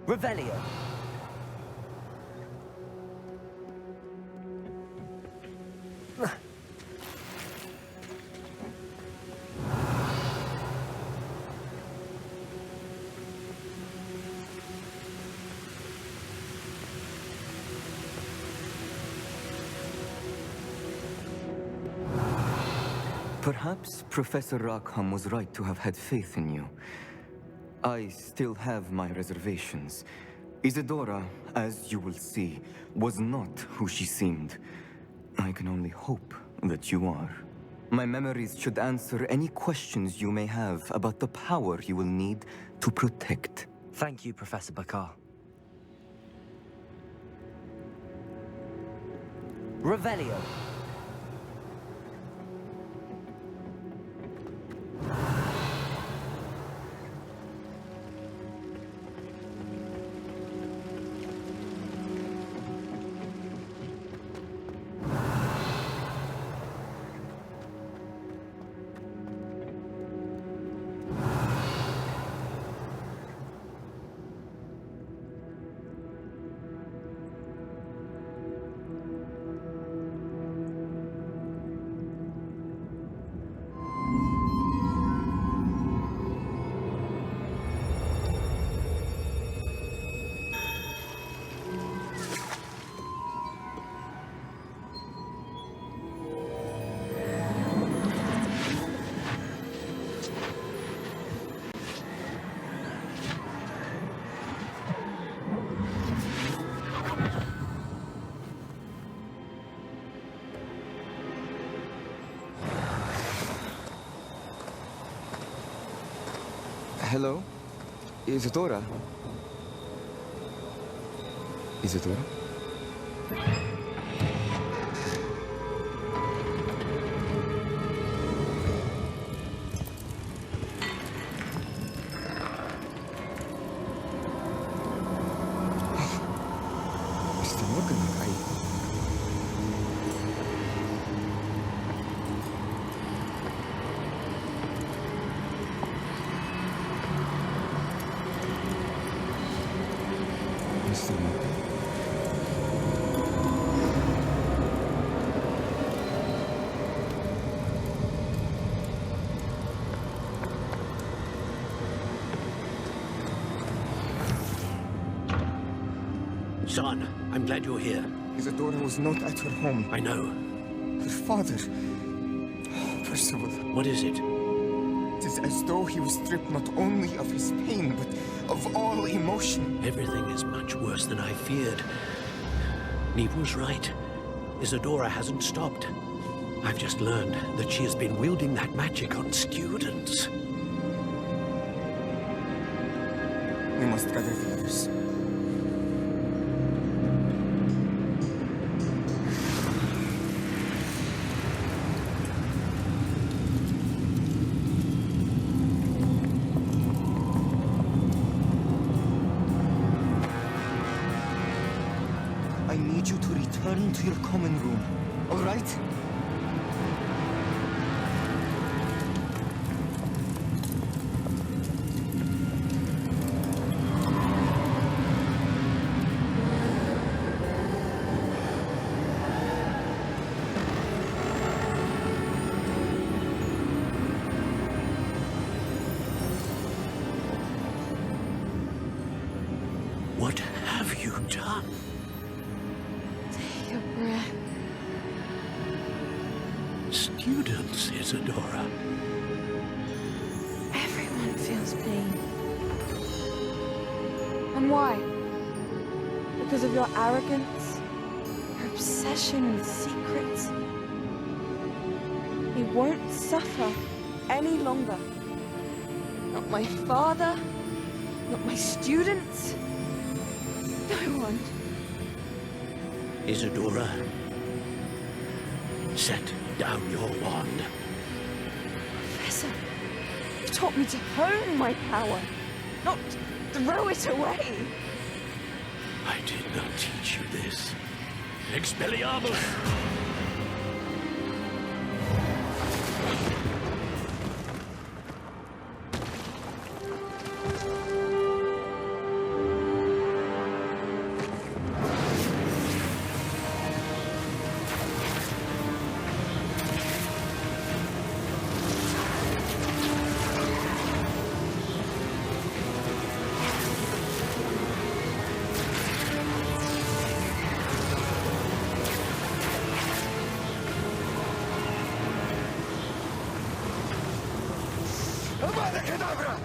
Revelio. Perhaps Professor Rackham was right to have had faith in you. I still have my reservations. Isadora, as you will see, was not who she seemed. I can only hope that you are. My memories should answer any questions you may have about the power you will need to protect. Thank you, Professor Bakar. Revelio. Hello? Isadora? Isadora? Mr. Morgan, Mr. Morgan? Son, I'm glad you're here. Isadora was not at her home. I know. Her father. Oh, Percival. What is it? It is as though he was stripped not only of his pain, but of all emotion. Everything is much worse than I feared. Neve was right. Isadora hasn't stopped. I've just learned that she has been wielding that magic on students. We must gather the others. I need you to return to your common room, all right? What have you done? Take a breath. Students, Isadora. Everyone feels pain. And why? Because of your arrogance? Your obsession with secrets? You won't suffer any longer. Not my father, not my students, no one. Isadora, set down your wand. Professor, you taught me to hone my power, not throw it away. I did not teach you this. Expelliarmus! Abracadabra!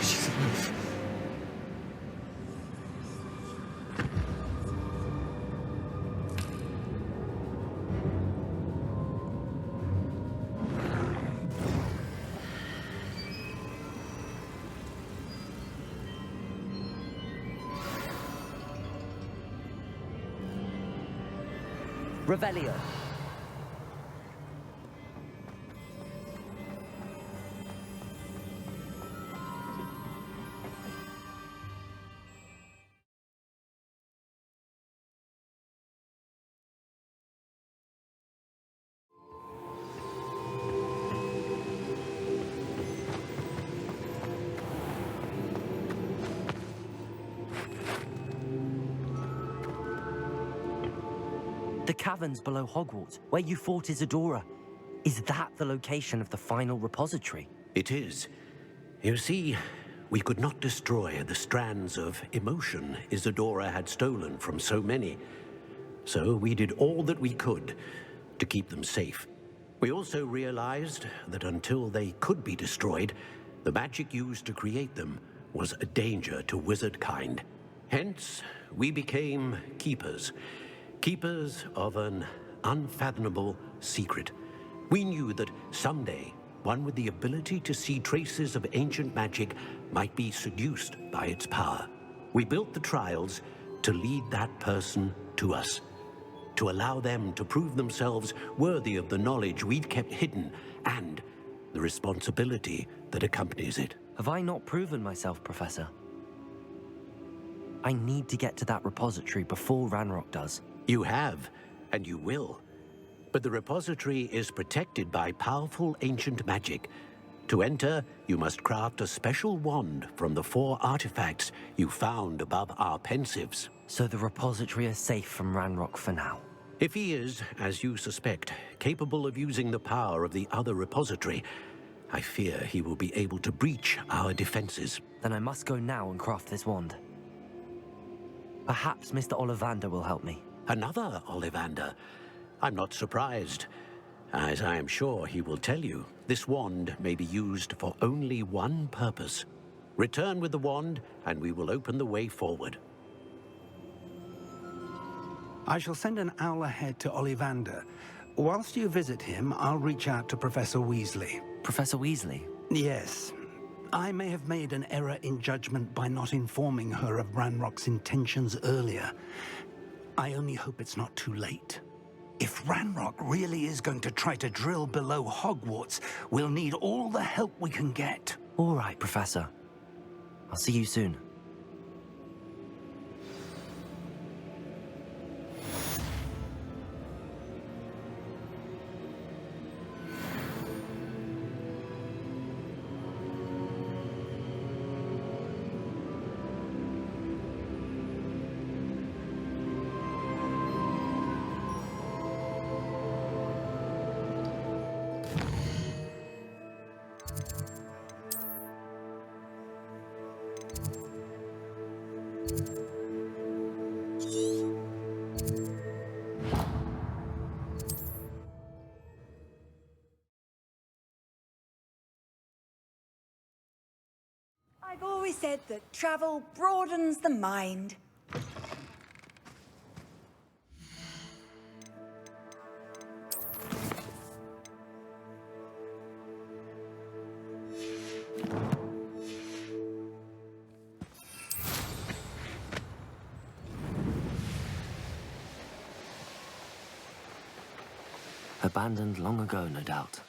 She's alive. Revelio. The caverns below Hogwarts, where you fought Isadora. Is that the location of the final repository? It is. You see, we could not destroy the strands of emotion Isadora had stolen from so many. So we did all that we could to keep them safe. We also realized that until they could be destroyed, the magic used to create them was a danger to wizard kind. Hence, we became keepers. Keepers of an unfathomable secret. We knew that someday, one with the ability to see traces of ancient magic might be seduced by its power. We built the trials to lead that person to us, to allow them to prove themselves worthy of the knowledge we'd kept hidden and the responsibility that accompanies it. Have I not proven myself, Professor? I need to get to that repository before Ranrock does. You have, and you will. But the repository is protected by powerful ancient magic. To enter, you must craft a special wand from the 4 artifacts you found above our pensives. So the repository is safe from Ranrock for now? If he is, as you suspect, capable of using the power of the other repository, I fear he will be able to breach our defenses. Then I must go now and craft this wand. Perhaps Mr. Ollivander will help me. Another Ollivander? I'm not surprised. As I am sure he will tell you, this wand may be used for only one purpose. Return with the wand, and we will open the way forward. I shall send an owl ahead to Ollivander. Whilst you visit him, I'll reach out to Professor Weasley. Professor Weasley? Yes. I may have made an error in judgment by not informing her of Ranrock's intentions earlier. I only hope it's not too late. If Ranrock really is going to try to drill below Hogwarts, we'll need all the help we can get. All right, Professor. I'll see you soon. I've always said that travel broadens the mind. Abandoned long ago, no doubt.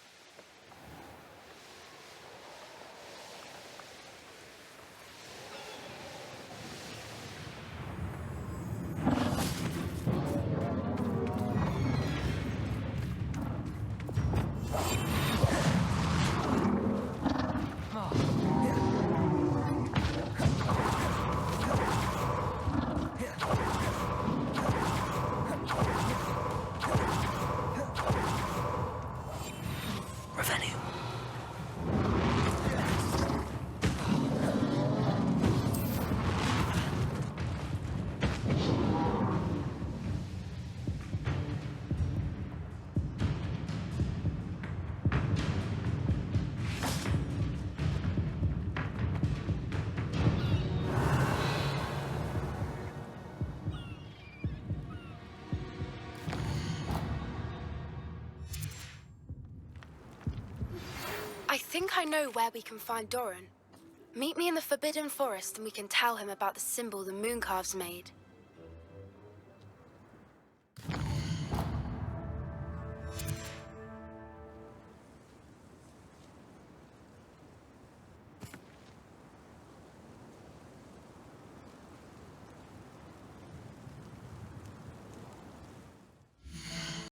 think I know where we can find Doran. Meet me in the Forbidden Forest and we can tell him about the symbol the Mooncalves made.